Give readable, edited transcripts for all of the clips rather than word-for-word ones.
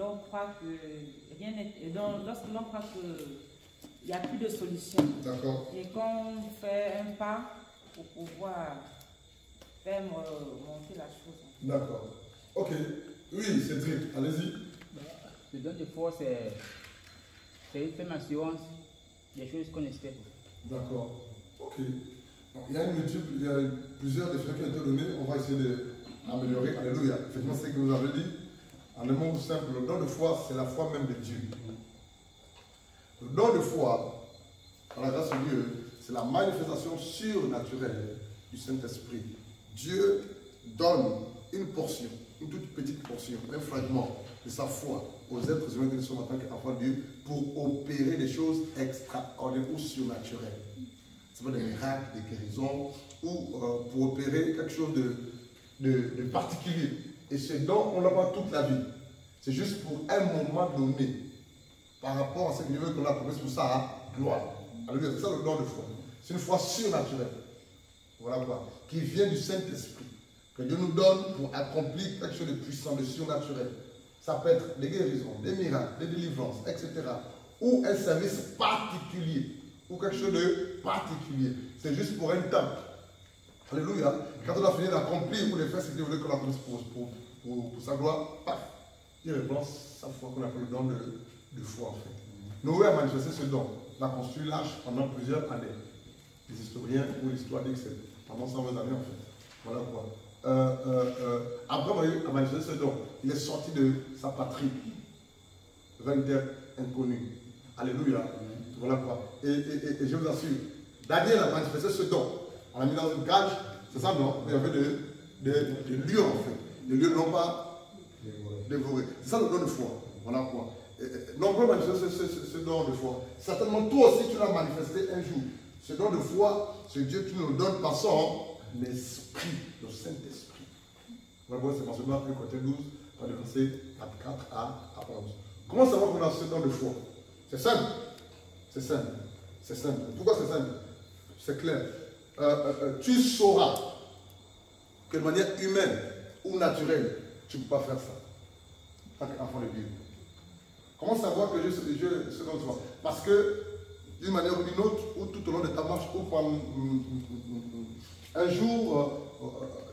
l'on croit que rien n'est. Lorsque l'on croit qu'il n'y a plus de solution. D'accord. Et qu'on fait un pas pour pouvoir faire monter la chose. D'accord. Ok. Oui, Cédric, allez-y. Le don de foi, c'est une ferme assurance des choses qu'on espère. D'accord. Ok. Donc, il y a plusieurs définitions qui ont été données. On va essayer d'améliorer. Alléluia. Effectivement, c'est ce que vous avez dit. En un mot simple, le don de foi, c'est la foi même de Dieu. Le don de foi, par la grâce de Dieu, c'est la manifestation surnaturelle du Saint-Esprit. Dieu donne une portion, une toute petite portion, un fragment de sa foi aux êtres humains qui sont en tant qu'enfants de Dieu pour opérer des choses extraordinaires ou surnaturelles. Ça peut être des miracles, des guérisons ou pour opérer quelque chose de particulier. Et ce don, on l'a pas toute la vie. C'est juste pour un moment donné par rapport à ce que Dieu veut qu'on accomplisse pour sa gloire. Alléluia, c'est ça le don de foi. C'est une foi surnaturelle. Voilà quoi. Qui vient du Saint-Esprit. Que Dieu nous donne pour accomplir quelque chose de puissant, de surnaturel. Ça peut être des guérisons, des miracles, des délivrances, etc. Ou un service particulier. Ou quelque chose de particulier. C'est juste pour un temps. Alléluia. Quand on a fini d'accomplir ou de faire ce que Dieu veut qu'on accomplisse pour sa gloire, paf, il répond sa foi qu'on appelle le don de foi en fait. Noé a manifesté ce don. Il a construit l'arche pendant plusieurs années. Les historiens ou l'histoire dit que c'est pendant 120 années en fait. Voilà quoi. Abraham a manifesté ce don. Il est sorti de sa patrie vers une terre inconnue. Alléluia. Voilà quoi. Et je vous assure, Daniel a manifesté ce don. On l'a mis dans une cage, c'est ça non? Il y avait des lions en fait. Les lions n'ont pas dévoré. C'est ça le don de foi. Voilà quoi. Nombreux manifester ce don de foi. Certainement toi aussi tu l'as manifesté un jour. Ce don de foi, c'est Dieu qui nous le donne par son esprit, le Saint-Esprit. Voilà pourquoi c'est mentionné dans 1 Corinthiens 12, dans le verset 4 à 11. Comment savoir qu'on a ce don de foi? C'est simple. C'est simple. C'est simple. Pourquoi c'est simple? C'est clair. Tu sauras que de manière humaine ou naturelle, tu ne peux pas faire ça. En tant qu'enfant de Dieu. Comment savoir que Dieu se donne toi? Parce que d'une manière ou d'une autre, ou tout au long de ta marche, ou pendant un jour,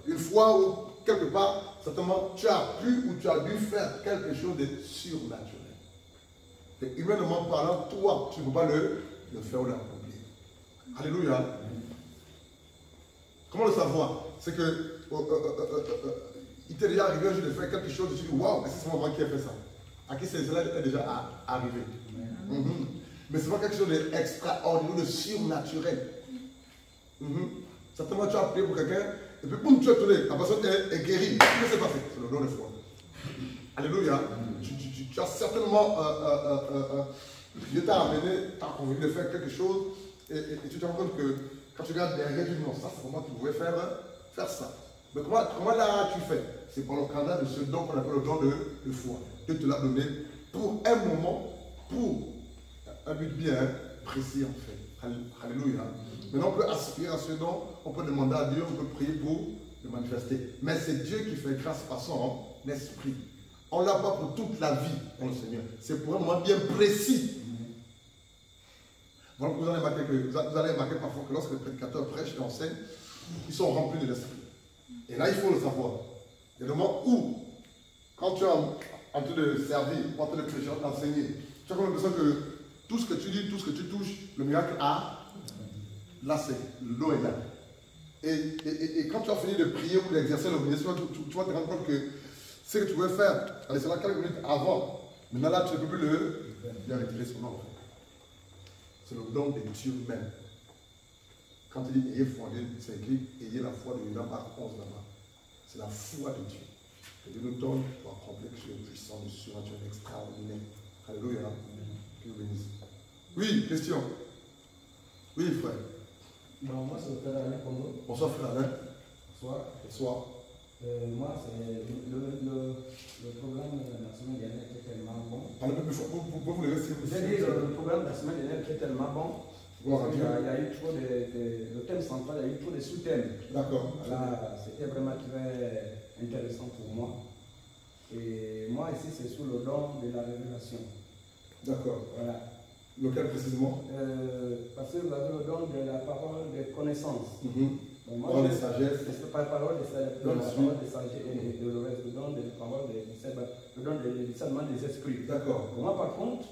une fois, ou quelque part, certainement tu as pu ou tu as dû faire quelque chose de surnaturel. Et humainement parlant, toi, tu ne peux pas le faire ou l'accomplir. Alléluia. Comment le savoir? C'est que il t'est déjà arrivé un jour de faire quelque chose, et tu dis waouh, est-ce que c'est moi qui ai fait ça? À qui cela est déjà arrivé. Mais c'est pas quelque chose d'extraordinaire, de surnaturel. Certainement, tu as prié pour quelqu'un, et puis boum, tu es tourné, la personne est guérie. Qu'est-ce qui s'est passé? C'est le don de foi. Alléluia. Tu as certainement, Dieu t'a amené, t'a convenu de faire quelque chose, et tu te rends compte que quand tu regardes derrière, tu dis non, ça c'est comment tu pouvais faire ça. Mais comment l'as-tu fait? C'est par le canal de ce don qu'on appelle le don de foi. Dieu te l'a donné pour un moment, pour un but bien précis en fait. Alléluia. Maintenant on peut aspirer à ce don, on peut demander à Dieu, on peut prier pour le manifester. Mais c'est Dieu qui fait grâce par son esprit. On ne l'a pas pour toute la vie pour le Seigneur. C'est pour un moment bien précis. Voilà, vous allez remarquer parfois que lorsque les prédicateurs prêchent et enseignent, ils sont remplis de l'esprit. Et là, il faut le savoir. Il y a des moments où, quand tu es en train de servir, en train de prêcher, d'enseigner, tu as comme l'impression que tout ce que tu dis, tout ce que tu touches, le miracle a. Là, c'est l'eau est là. Et quand tu as fini de prier ou d'exercer le ministère, tu vas te rendre compte que ce que tu veux faire, allez, c'est là quelques minutes avant. Maintenant, là, tu ne peux plus le retirer son nom. C'est le don de Dieu même. Quand il dit ayez foi en Dieu, c'est écrit ayez la foi de Marc 11 là-bas. C'est la foi de Dieu. Que Dieu nous donne pour accomplir quelque chose de puissant, de surnaturel, extraordinaire. Alléluia. Que vous bénisse. Oui, question. Oui, frère. Bon, moi, c'est le frère Alain Congo. Bonsoir, frère Alain. Bonsoir. Bonsoir. Moi, c'est le programme de la semaine dernière qui est tellement bon. Parlez un peu plus fort. Vous pouvez vous lever si vous J'ai dit le programme de la semaine dernière qui est tellement bon. Il y a eu trop le thème central, il y a eu trop de sous-thèmes. D'accord. Voilà, c'était vraiment très intéressant pour moi. Et moi, ici, c'est sous le don de la révélation. D'accord. Voilà. Lequel précisément? Parce que vous avez le don de la parole de connaissance. Parole de sagesse. Pas la parole de sagesse, le don de la parole de sagesse et le reste, le don de la parole le don de discernement des esprits. D'accord. Moi, par contre,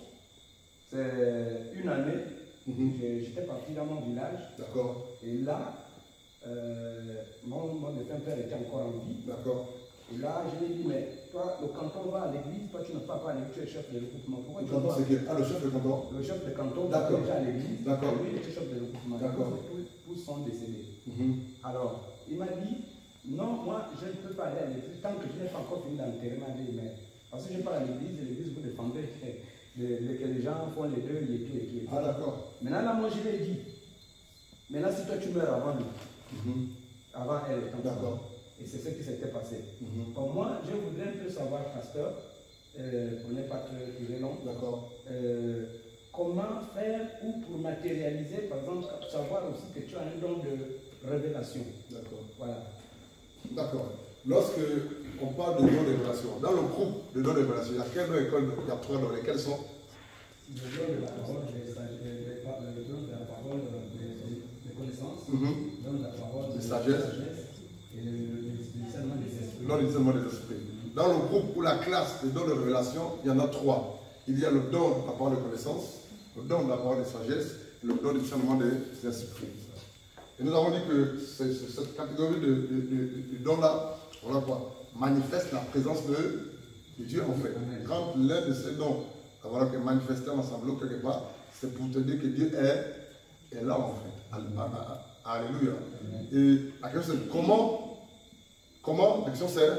c'est une année, j'étais parti dans mon village. D'accord. Et là, mon défunt père était encore en vie. D'accord. Et là, je lui ai dit, mais toi, quand on va à l'église, toi, tu ne vas pas à l'église, tu es chef de regroupement. Pourquoi Le tu canton, vas? c'est qui? Ah, le chef de canton? Le chef de canton, d'accord, déjà à l'église. D'accord. Lui, il était chef de regroupement. D'accord. Tous sont décédés. Alors, il m'a dit, non, moi, je ne peux pas aller à l'église tant que je n'ai pas encore fini d'enterrer ma vie. Mais parce que je pars à l'église, et l'église vous défendez que les gens font les deux, et Ah, d'accord. Maintenant, là, moi, je lui ai dit, maintenant, si toi, tu meurs avant lui, avant elle, d'accord. Et c'est ce qui s'était passé. Pour moi, je voudrais un peu savoir, pasteur, pour ne pas très long, d'accord. Comment faire ou pour matérialiser, par exemple, savoir aussi que tu as un don de révélation. D'accord. Voilà. D'accord. Lorsque on parle de don de révélation, dans le groupe de don de révélation, il y a quelle école? Il y a 3 dons. Lesquels sont? Le don de la parole, le don de la parole de connaissance, le don de la parole de sagesse et le discernement des esprits. Le discernement des esprits. Dans le groupe ou la classe de dons de révélation, il y en a 3. Il y a le don de la parole de connaissance, le don de la parole de sagesse et le don du discernement des esprits. Et nous avons dit que cette catégorie de dons-là, voilà quoi, manifeste la présence de Dieu en fait. Quand l'un de ces dons, voilà, est manifesté ensemble quelque part, c'est pour te dire que Dieu est là en fait. Alléluia. Et la question c'est comment la question c'est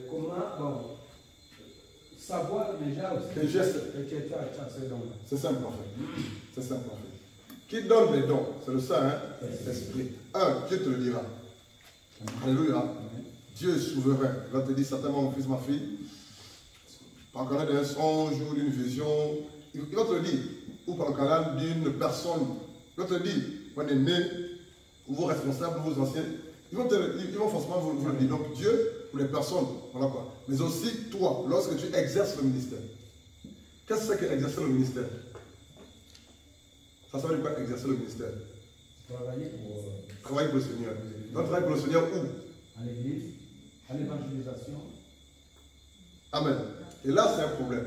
comment savoir déjà aussi que geste. C'est simple en fait. C'est simple en fait. Qui donne les dons? C'est le Saint-Esprit. Dieu te le dira. Alléluia. Dieu est souverain. Il va te dire certainement, mon fils, ma fille, par le canal d'un songe ou d'une vision, il va te le dire. Ou par le canal d'une personne. Il va te le dire. Quand on est né, ou vos responsables, ou vos anciens, ils vont forcément vous le dire. Donc Dieu, pour les personnes, voilà quoi. Mais aussi toi, lorsque tu exerces le ministère. Qu'est-ce que c'est que exercer le ministère? Ça veut dire quoi exercer le ministère? Travailler pour le Seigneur. Donc travailler pour le Seigneur où? À l'église, à l'évangélisation. Amen. Et là, c'est un problème.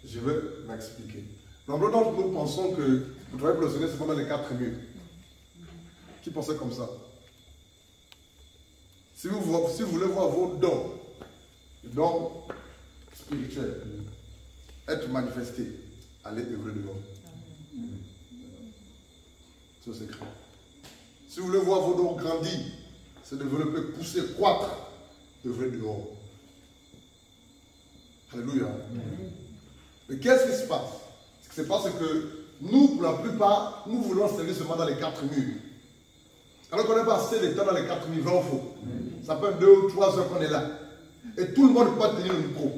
Je vais m'expliquer. Normalement, nous pensons que pour travailler pour le Seigneur, c'est pendant les 4 murs. Qui pensait comme ça? Si vous voulez voir vos dons spirituels, être manifestés, allez œuvrer dehors. C'est le secret. Si vous voulez voir vos dons grandir, se développer, pousser, croître, œuvrer dehors. Alléluia. Mais qu'est-ce qui se passe? Ce qui se passe, c'est que nous, pour la plupart, nous voulons servir seulement dans les 4 murs. Alors qu'on n'est pas assez de temps dans les 4 murs, vrai ou faux? Ça peut être 2 ou 3 heures qu'on est là. Et tout le monde ne peut pas tenir le micro.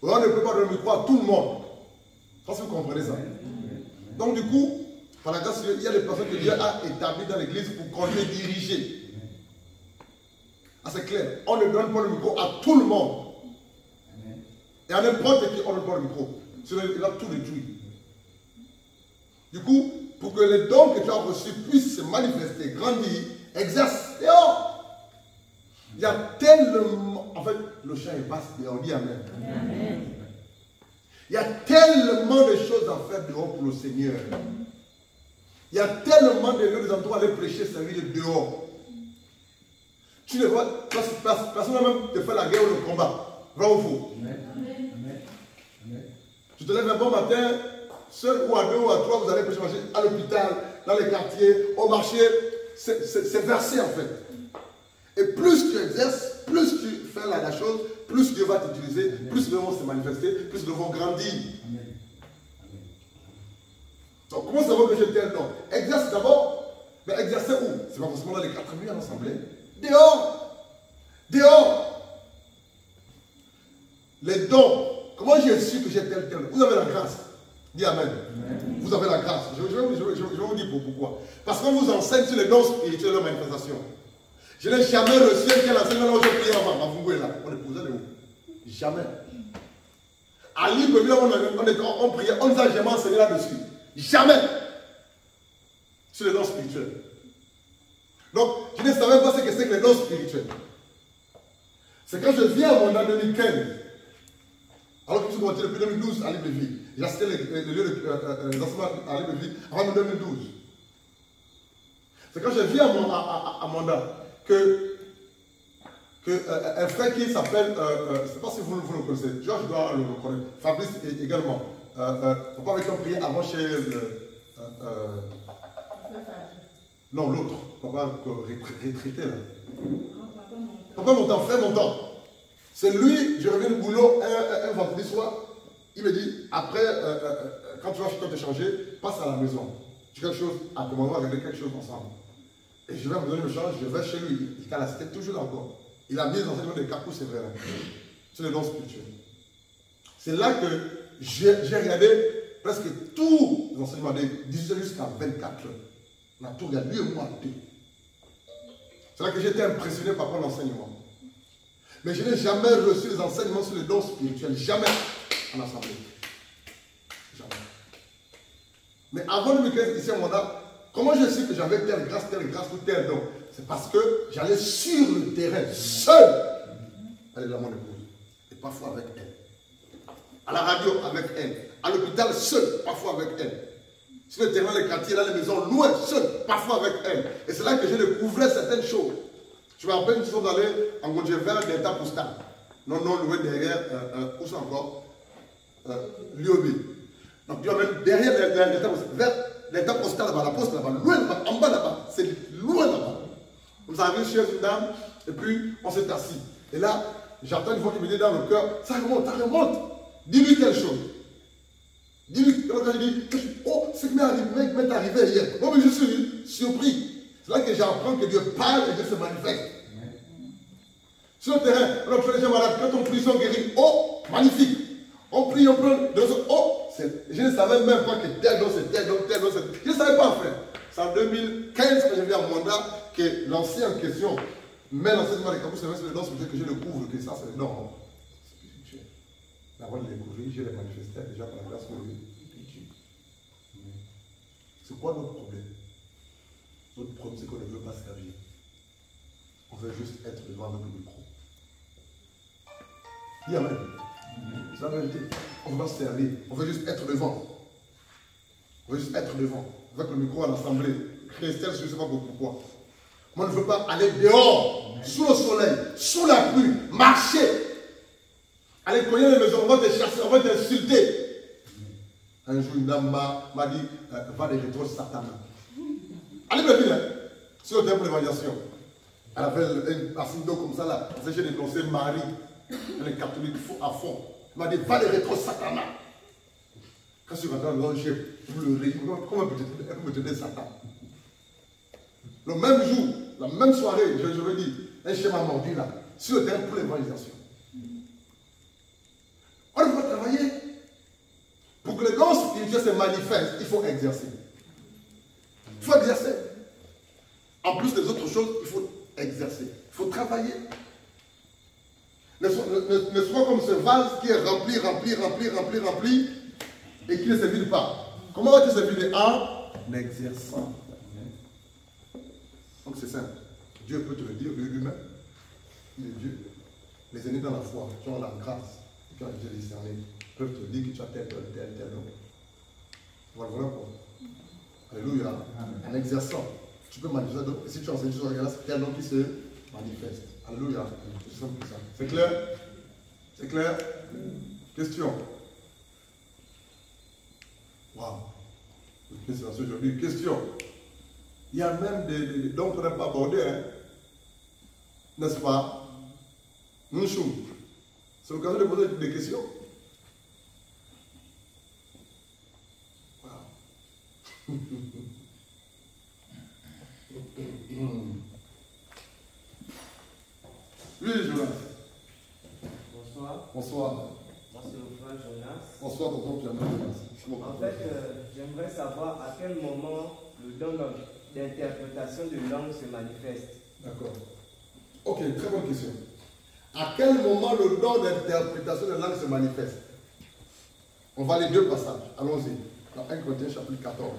On ne peut pas donner le micro à tout le monde. Je pense que vous comprenez ça. Donc du coup, par la grâce de Dieu, il y a des personnes que Dieu a établies dans l'église pour qu'on les dirige. Ah, c'est clair. On ne donne pas le micro à tout le monde. Et à n'importe qui, on ne donne pas le micro. Sinon, il va tout détruire. Du coup, pour que les dons que tu as reçus puissent se manifester, grandir, exercer, dehors. Il y a tellement... En fait, le chant est vaste, on dit Amen. Amen. Il y a tellement de choses à faire dehors pour le Seigneur. Il y a tellement de lieux, des endroits à aller prêcher, servir de dehors. Tu ne vois, personne n'a même te fait la guerre ou le combat. Vrai ou faux? Tu te lèves un bon matin, seul ou à 2 ou à 3, vous allez prêcher à l'hôpital, dans les quartiers, au marché. C'est versé en fait. Et plus tu exerces, plus tu fais la chose, plus Dieu va t'utiliser, plus nous vont se manifester, plus nous vont grandir. Donc, comment ça va que j'ai tel don? Exerce d'abord. Mais exercer où? C'est pas forcément dans les 4 murs à l'assemblée. Dehors. Dehors. Les dons. Comment j'ai su que j'ai tel don? Vous avez la grâce. Dis Amen. Amen. Vous avez la grâce. Je vais vous dire pourquoi. Parce qu'on vous enseigne sur les dons spirituels de manifestation. Je n'ai jamais reçu un tel enseignement là où j'ai prié avant. On est posé de où? Jamais. À l'île, on priait, on nous a jamais enseigné là-dessus. Jamais. Sur les dons spirituels. Donc, je ne savais pas ce que c'est que les dons spirituels. C'est quand je viens à mon an 2015, alors que je suis commencé depuis 2012 à Libreville. J'ai assisté le lieu de l'enseignement à Libreville avant 2012. C'est quand je viens à Manda que un frère qui s'appelle, je ne sais pas si vous le connaissez, Georges doit le connaître, Fabrice également. Papa avec qui on priait avant chez non, l'autre, papa retraité là. Papa Montant, frère Montant. C'est lui, je reviens du boulot un vendredi soir, il me dit, après, quand tu vas te changer, passe à la maison. Tu as quelque chose à demander, on va regarder quelque chose ensemble. Et je vais à la maison, je me change, je vais chez lui. Il est à la cité toujours encore. Il a mis les enseignements des Kapou, c'est vrai. C'est les dons spirituels. C'est là que j'ai regardé presque tous les enseignements de 18 jusqu'à 24 heures. On a tout regardé, lui et moi, deux. C'est là que j'étais impressionné par l'enseignement. Mais je n'ai jamais reçu les enseignements sur les dons spirituels. Jamais en assemblée. Jamais. Mais avant 2015, ici à Manda, comment je sais que j'avais telle grâce ou tel don? C'est parce que j'allais sur le terrain, seul. Elle est là, mon épouse. Et parfois avec elle. À la radio, avec elle. À l'hôpital, seul. Parfois avec elle. Sur le terrain, les quartiers, là, les maisons, loin, seul. Parfois avec elle. Et c'est là que je découvrais certaines choses. Je me rappelle, nous sommes allés en Gondje vers Delta Postal. Non, loué derrière, où c'est encore Liobi. Donc, tu amènes derrière Delta Postal, vers Delta Postal là-bas, la poste là-bas, loin là-bas, en bas là-bas, c'est loin là-bas. Nous arrivons chez une dame, et puis on s'est assis. Et là, j'entends une voix qui me dit dans le cœur, ça remonte, dis-lui quelque chose. Dis-lui, quand je dis, oh, ce qui m'est arrivé hier. Oh, mais je suis surpris. C'est là que j'apprends que Dieu parle et Dieu se manifeste. Sur le terrain, alors que les gens malades, quand on prie, ils sont guéris. Oh, magnifique. On prie, on prend. Oh, je ne savais même pas que tel don, c'est tel don, tel don, c'est. Je ne savais pas en fait. C'est en 2015 que j'ai vu à Manda que l'ancien en question met l'enseignement des Kapou, c'est vrai, c'est le don spirituel que je découvre que ça, c'est le don spirituel. Avant de les découvrir, je les manifestais déjà par la grâce de Dieu. C'est quoi notre problème? Notre problème, c'est qu'on ne veut pas servir. On veut juste être devant notre micro. Il y a même. C'est la vérité. On ne veut pas servir. On veut juste être devant. On veut juste être devant. Avec le micro à l'assemblée. Christelle, je ne sais pas pourquoi. Moi, je ne veux pas aller dehors, sous le soleil, sous la pluie, marcher. Aller cogner les maisons, on va te chasser, on va t'insulter. Un jour, une dame m'a dit, va des rétros Satan. Allez, ma ville, sur le terrain pour l'évaluation. Elle avait un assignement comme ça là. J'ai dénoncé Marie. Elle est catholique à fond. Elle m'a dit, va les rétro Satan. Quand je suis rentré dans le j'ai pleuré. Comment elle peut te dire Satan? Le même jour, la même soirée, je lui ai dit, un schéma mordu là, sur le terrain pour l'évaluation. On doit travailler. Pour que le don spirituel se manifeste, il faut exercer. Il faut exercer. En plus des autres choses, il faut exercer. Il faut travailler. Ne sois comme ce vase qui est rempli et qui ne se vide pas. Comment va-t-il se vider? En exerçant. Donc c'est simple. Dieu peut te le dire lui-même. Il est Dieu. Les aînés dans la foi, qui ont la grâce, qui ont été discernés, peuvent te dire que tu as tel nom. Voilà quoi. Alléluia. En exerçant, tu peux manifester. Et si tu enseignes, tu regardes, c'est tel nom qui se manifeste. Alléluia. C'est simple que ça. C'est clair? C'est clair? Question. Waouh. C'est aujourd'hui. Question. Il y a même des dons qu'on n'a pas abordés, hein? N'est-ce pas? Mouchou. C'est l'occasion de poser des questions. Wow. Oui, Jonas. Bonsoir. Bonsoir. Moi, c'est le frère Jonas. Bonsoir, tonton Jonas. En fait, j'aimerais savoir à quel moment le don d'interprétation de langue se manifeste. D'accord. Ok, très bonne question. À quel moment le don d'interprétation de langue se manifeste? On va les deux passages. Allons-y. Dans 1 Corinthiens chapitre 14.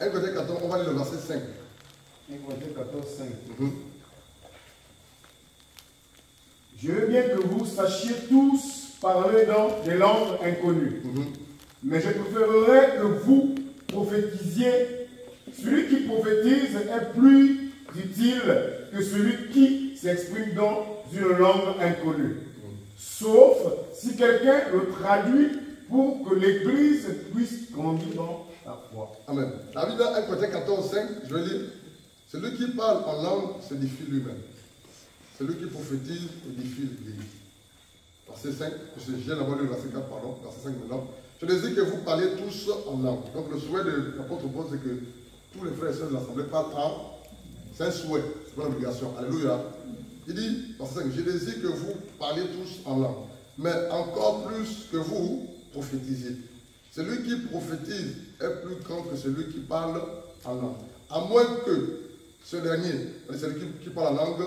1 Corinthiens 14, on va lire le verset 5. 1 Corinthiens 14, 5. Je veux bien que vous sachiez tous parler dans des langues inconnues. Mais je préférerais que vous prophétisiez. Celui qui prophétise est plus utile que celui qui s'exprime dans une langue inconnue. Sauf si quelqu'un le traduit pour que l'Église puisse grandir dans la foi. Amen. La Bible, 1 Corinthiens 14, 5, je vais lire. Celui qui parle en langue s'édifie lui-même. Celui qui prophétise édifie l'Église. Verset 5, je viens d'avoir le verset 4, pardon, verset 5 maintenant. Je désire que vous parliez tous en langue. Donc le souhait de l'apôtre Paul, c'est que tous les frères et sœurs de l'Assemblée parlent en. C'est un souhait, c'est pas une obligation. Alléluia. Il dit, verset 5, je désire que vous parliez tous en langue, mais encore plus que vous prophétisiez. Celui qui prophétise est plus grand que celui qui parle en langue. À moins que ce dernier, celui qui parle en langue,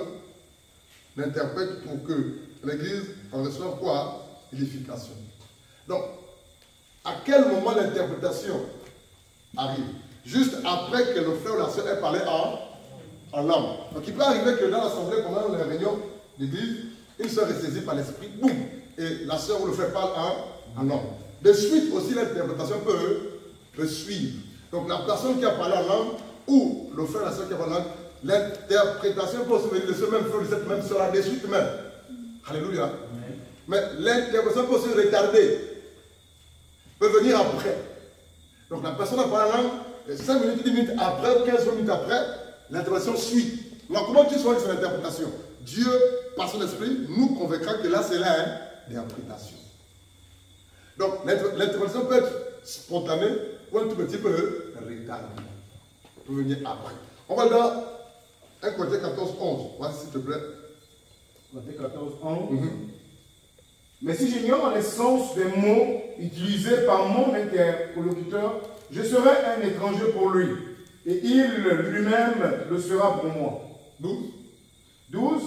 l'interprète pour que l'Église en reçoive quoi? L'édification. Donc, à quel moment l'interprétation arrive? Juste après que le frère ou la sœur ait parlé en langue. Donc, il peut arriver que dans l'assemblée, pendant la réunion d'église, une sœur est saisie par l'esprit, boum, et la sœur ou le frère parle en langue. De suite aussi, l'interprétation peut suivre. Donc, la personne qui a parlé en langue, ou le frère ou la sœur qui a parlé en langue, l'interprétation peut aussi venir de ce même frère ou de cette même sœur, de suite même. Alléluia. Amen. Mais l'interprétation peut aussi retarder, peut venir après. Donc, la personne a parlé en langue, 5 minutes, 10 minutes après, ou 15 minutes après, l'interprétation suit. Alors, comment tu soignes son interprétation? Dieu, par son esprit, nous convaincra que là, c'est l'interprétation. Donc, l'interprétation peut être spontanée ou un tout petit peu retardée. Peut venir après. On va dans 1 Corinthiens 14, 11. Vas-y, s'il te plaît. 1 14, 11. Mais si j'ignore le sens des mots utilisés par mon interlocuteur, je serai un étranger pour lui, et il lui-même le sera pour moi. 12.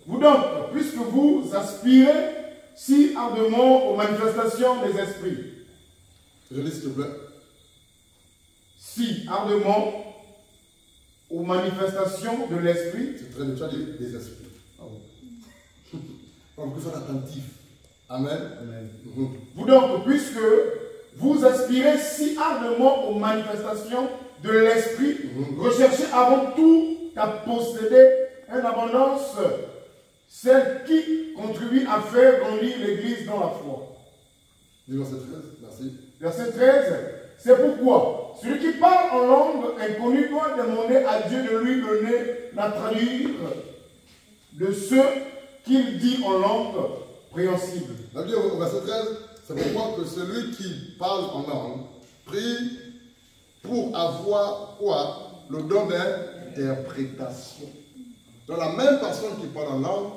Vous donc, puisque vous aspirez si ardemment aux manifestations des esprits. Je lis, s'il te plaît. Si ardemment aux manifestations de l'esprit. C'est très bien, des esprits. Donc, vous êtes attentif. Amen. Amen. Vous donc, puisque vous aspirez si ardemment aux manifestations de l'esprit, recherchez avant tout à posséder une abondance, celle qui contribue à faire grandir l'Église dans la foi. Verset 13, merci. Verset 13, c'est pourquoi celui qui parle en langue inconnue doit demander à Dieu de lui donner la traduire de ce qu'il dit en langue préhensible. La Bible au verset 13, c'est pourquoi que celui qui parle en langue prie pour avoir quoi? Le don d'interprétation. Donc la même personne qui parle en langue,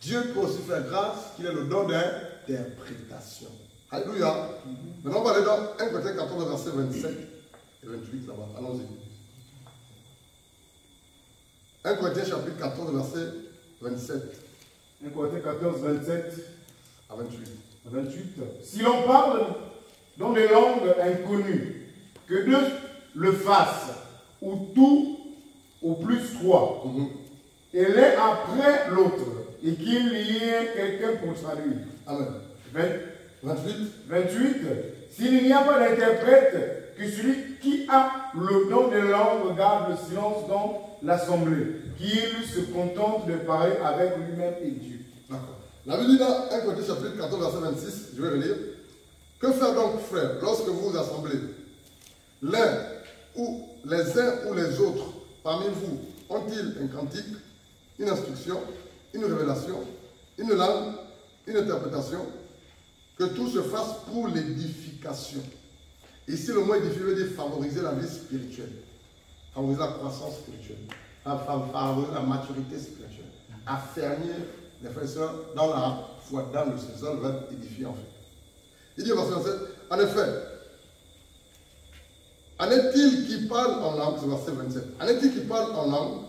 Dieu peut aussi faire grâce qu'il ait le don d'interprétation. Alléluia. Maintenant on va aller dans 1 Corinthiens 14, verset 27 et 28 là-bas. Allons-y. 1 Corinthiens chapitre 14, verset 27. 1 Corinthiens 14, 27 à 28. 28. Si l'on parle dans des langues inconnues, que Dieu le fasse, ou tout, ou plus trois, et l'un après l'autre, et qu'il y ait quelqu'un pour traduire. Amen. 28. S'il n'y a pas d'interprète, que celui qui a le don de langue garde le silence dans l'assemblée, qu'il se contente de parler avec lui-même et Dieu. D'accord. La Bible dit dans 1 Corinthiens chapitre 14, verset 26, je vais relire. Que faire donc, frères, lorsque vous vous assemblez? L'un ou les uns ou les autres parmi vous ont-ils un cantique, une instruction, une révélation, une langue, une interprétation? Que tout se fasse pour l'édification. Ici, le mot édifier veut dire favoriser la vie spirituelle, favoriser la croissance spirituelle, favoriser la maturité spirituelle, affermir les frères et sœurs dans la foi, dans le Seigneur. Ça va être édifié en fait. Il dit au verset 27, en effet, En est-il qui parle en langue, c'est verset 27. En est-il qui parle en langue,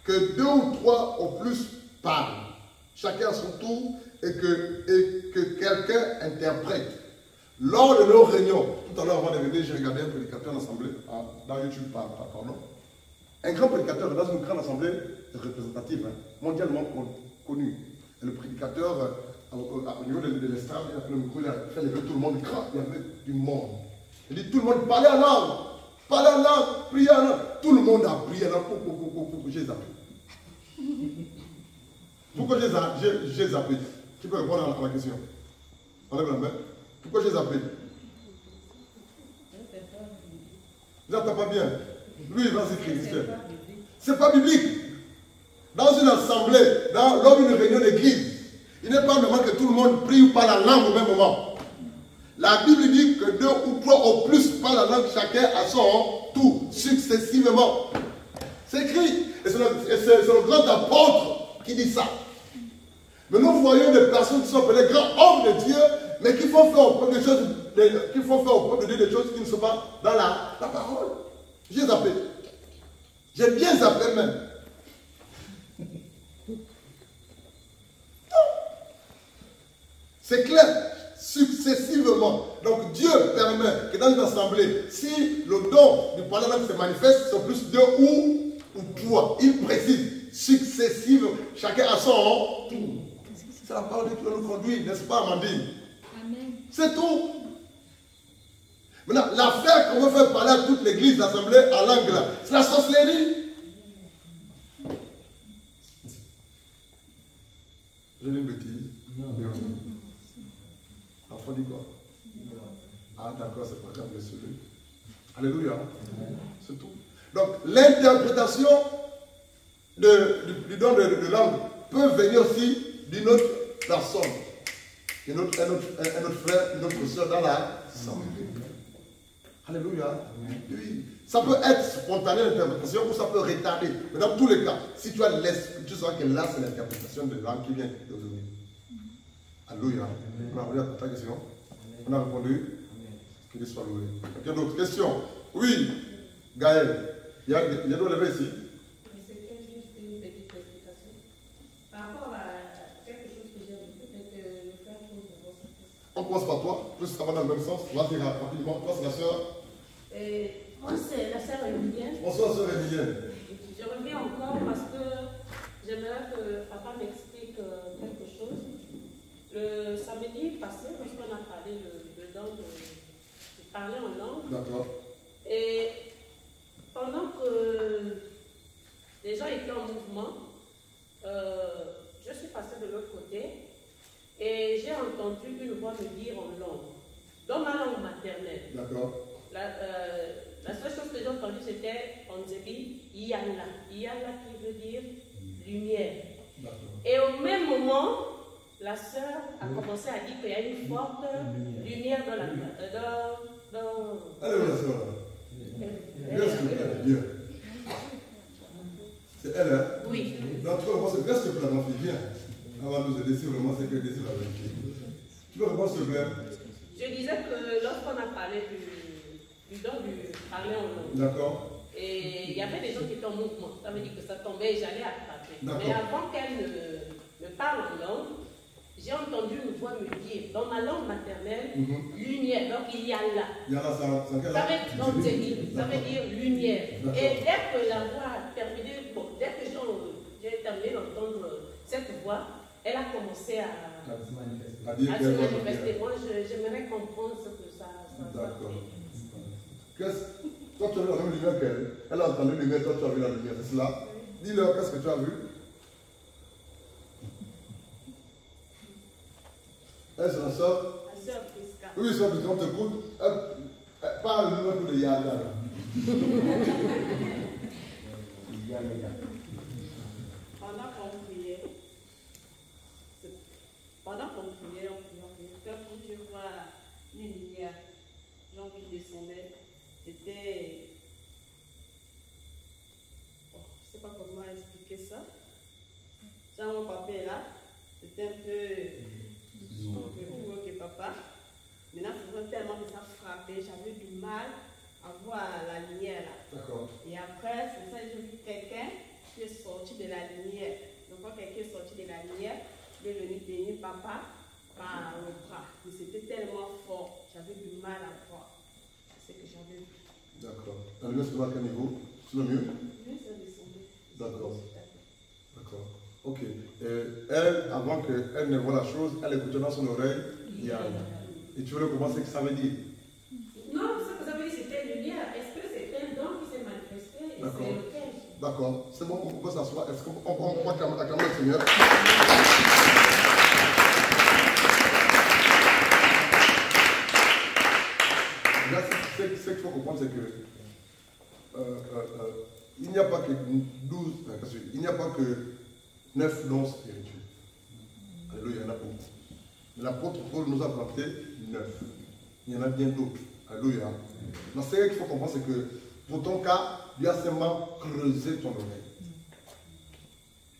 que 2 ou 3 au plus parlent, chacun à son tour, et que quelqu'un interprète. Lors de nos réunions, tout à l'heure avant de venir, j'ai regardé un prédicateur en assemblée, dans YouTube, pardon. Un grand prédicateur dans une grande assemblée représentative, mondialement connu. Et le prédicateur, au niveau de l'estrade, il a pris le micro, il a fait lever tout le monde, il y avait du monde. Il dit tout le monde, parlez en langue, priez en langue. Tout le monde a prié en langue pour j'ai zappé. Pourquoi j'ai zappé? Tu peux répondre à la question. Enlève la main. Pourquoi j'ai zappé? J'entends pas bien. Lui, il va s'écrire. C'est pas biblique. Dans une assemblée, lors d'une réunion d'église, il n'est pas normal que tout le monde prie ou parle la langue au même moment. La Bible dit que 2 ou 3 au plus parlent la langue, chacun à son tour, successivement. C'est écrit. Et c'est le grand apôtre qui dit ça. Mais nous voyons des personnes qui sont appelées grands hommes de Dieu, mais qui font faire au peuple des choses, des choses qui ne sont pas dans la parole. J'ai zappé. J'ai bien zappé même. C'est clair, successivement. Donc Dieu permet que dans une assemblée, si le don du parler langue se manifeste, c'est plus 2 ou 3. Il précise, successivement, chacun à son tour. C'est la parole de Dieu qui nous conduit, n'est-ce pas, Amandine? Amen. C'est tout. Maintenant, l'affaire qu'on veut faire parler à toute l'église d'assemblée en langue là, c'est la sorcellerie. J'ai une bêtise. Non. L'enfant dit quoi? Ah d'accord, c'est pas grave, monsieur. Alléluia. C'est tout. Donc, l'interprétation du don de langue peut venir aussi d'une autre personne. Un autre frère, une autre soeur dans la assemblée. Alléluia. Oui. Ça peut être spontané l'interprétation ou ça peut retarder. Mais dans tous les cas, si tu as l'esprit, tu sauras que là, c'est l'interprétation de langue qui vient de donner. Alléluia. On a répondu à ta question. On a répondu. Que Dieu soit loué. Il y a d'autres questions? Oui. Gaël. Il y a d'autres levés ici. C'était juste une petite explication. Par rapport à quelque chose que j'ai vu, peut-être que le frère trouve de votre. On commence par toi, plus ça va dans le même sens. Vas-y rapidement. Toi, c'est la soeur. Moi, c'est la sœur Emilienne. Bonsoir, soeur Emilienne. Je reviens encore parce que j'aimerais que papa m'explique quelque chose. Le samedi passé, lorsqu'on a parlé de parler en langue, D'accord. et pendant que les gens étaient en mouvement, je suis passée de l'autre côté et j'ai entendu une voix me dire en langue, dans ma langue maternelle. D'accord. La seule chose que j'ai entendue, c'était en Zébi, Yalla. Yalla qui veut dire lumière. Et au même moment, la sœur a commencé à dire qu'il y a une forte lumière dans la Allez, la sœur. Bien. C'est elle, hein? Oui. Donc, tu peux répondre, reste s'il te plaît, ma fille, viens. Elle va nous aider si vraiment c'est qu'elle désire la vérité. Tu peux répondre, s'il te plaît? Je disais que lorsqu'on a parlé du don du parler en langue, d'accord. Et il y avait des gens qui étaient en mouvement, ça veut dire que ça tombait et j'allais attraper. Mais avant qu'elle ne parle en langue, j'ai entendu une voix me dire, dans ma langue maternelle, lumière. Donc il y a là. Ça veut dire lumière. Et dès que la voix a terminé, dès que j'ai terminé d'entendre cette voix, elle a commencé à se manifester. Moi, j'aimerais comprendre ce que ça d'accord. Toi, tu as vu la même lumière qu'elle. Elle a entendu la lumière, toi, tu as vu la lumière. C'est cela? Dis-leur, qu'est-ce que tu as vu? Elle, c'est la soeur? La soeur Prisca. Oui, soeur Prisca, on t'écoute. Parle le nom de Yalla. Pendant qu'on priait, quand je vois une lumière, genre qui descendait, c'était. Oh, je ne sais pas comment expliquer ça. Quand mon papa est là, c'était un peu plus haut que papa. Maintenant, ça faisait tellement que ça frappait, j'avais du mal avoir la lumière là. D'accord. Et après, c'est ça que j'ai vu quelqu'un qui est sorti de la lumière. Donc quand quelqu'un est sorti de la lumière, il est venu bénir papa par le bras. Et c'était tellement fort, j'avais du mal à voir. C'est ce que j'avais vu. D'accord. La lumière se trouve à quel niveau? Sur le mur? Oui, ça descendait. D'accord. D'accord. Ok. Elle, avant qu'elle ne voit la chose, elle écoutait dans son oreille. Et tu veux comprendre ce que ça veut dire? Non, ce que ça veut dire c'était lumière. Est-ce que c'est un don qui s'est manifesté? Et c'est lequel? D'accord. C'est bon, on peut s'asseoir. Est-ce qu'on peut acclamer le Seigneur? Là, ce qu'il faut comprendre, c'est que il n'y a pas que 12, il n'y a pas que 9 dons spirituels. Alléluia, il y en a beaucoup. L'apôtre Paul nous a planté 9. Il y en a bien d'autres. Alléluia. Mais ce qu'il faut comprendre, c'est que pour ton cas, Dieu a seulement creusé ton oreille.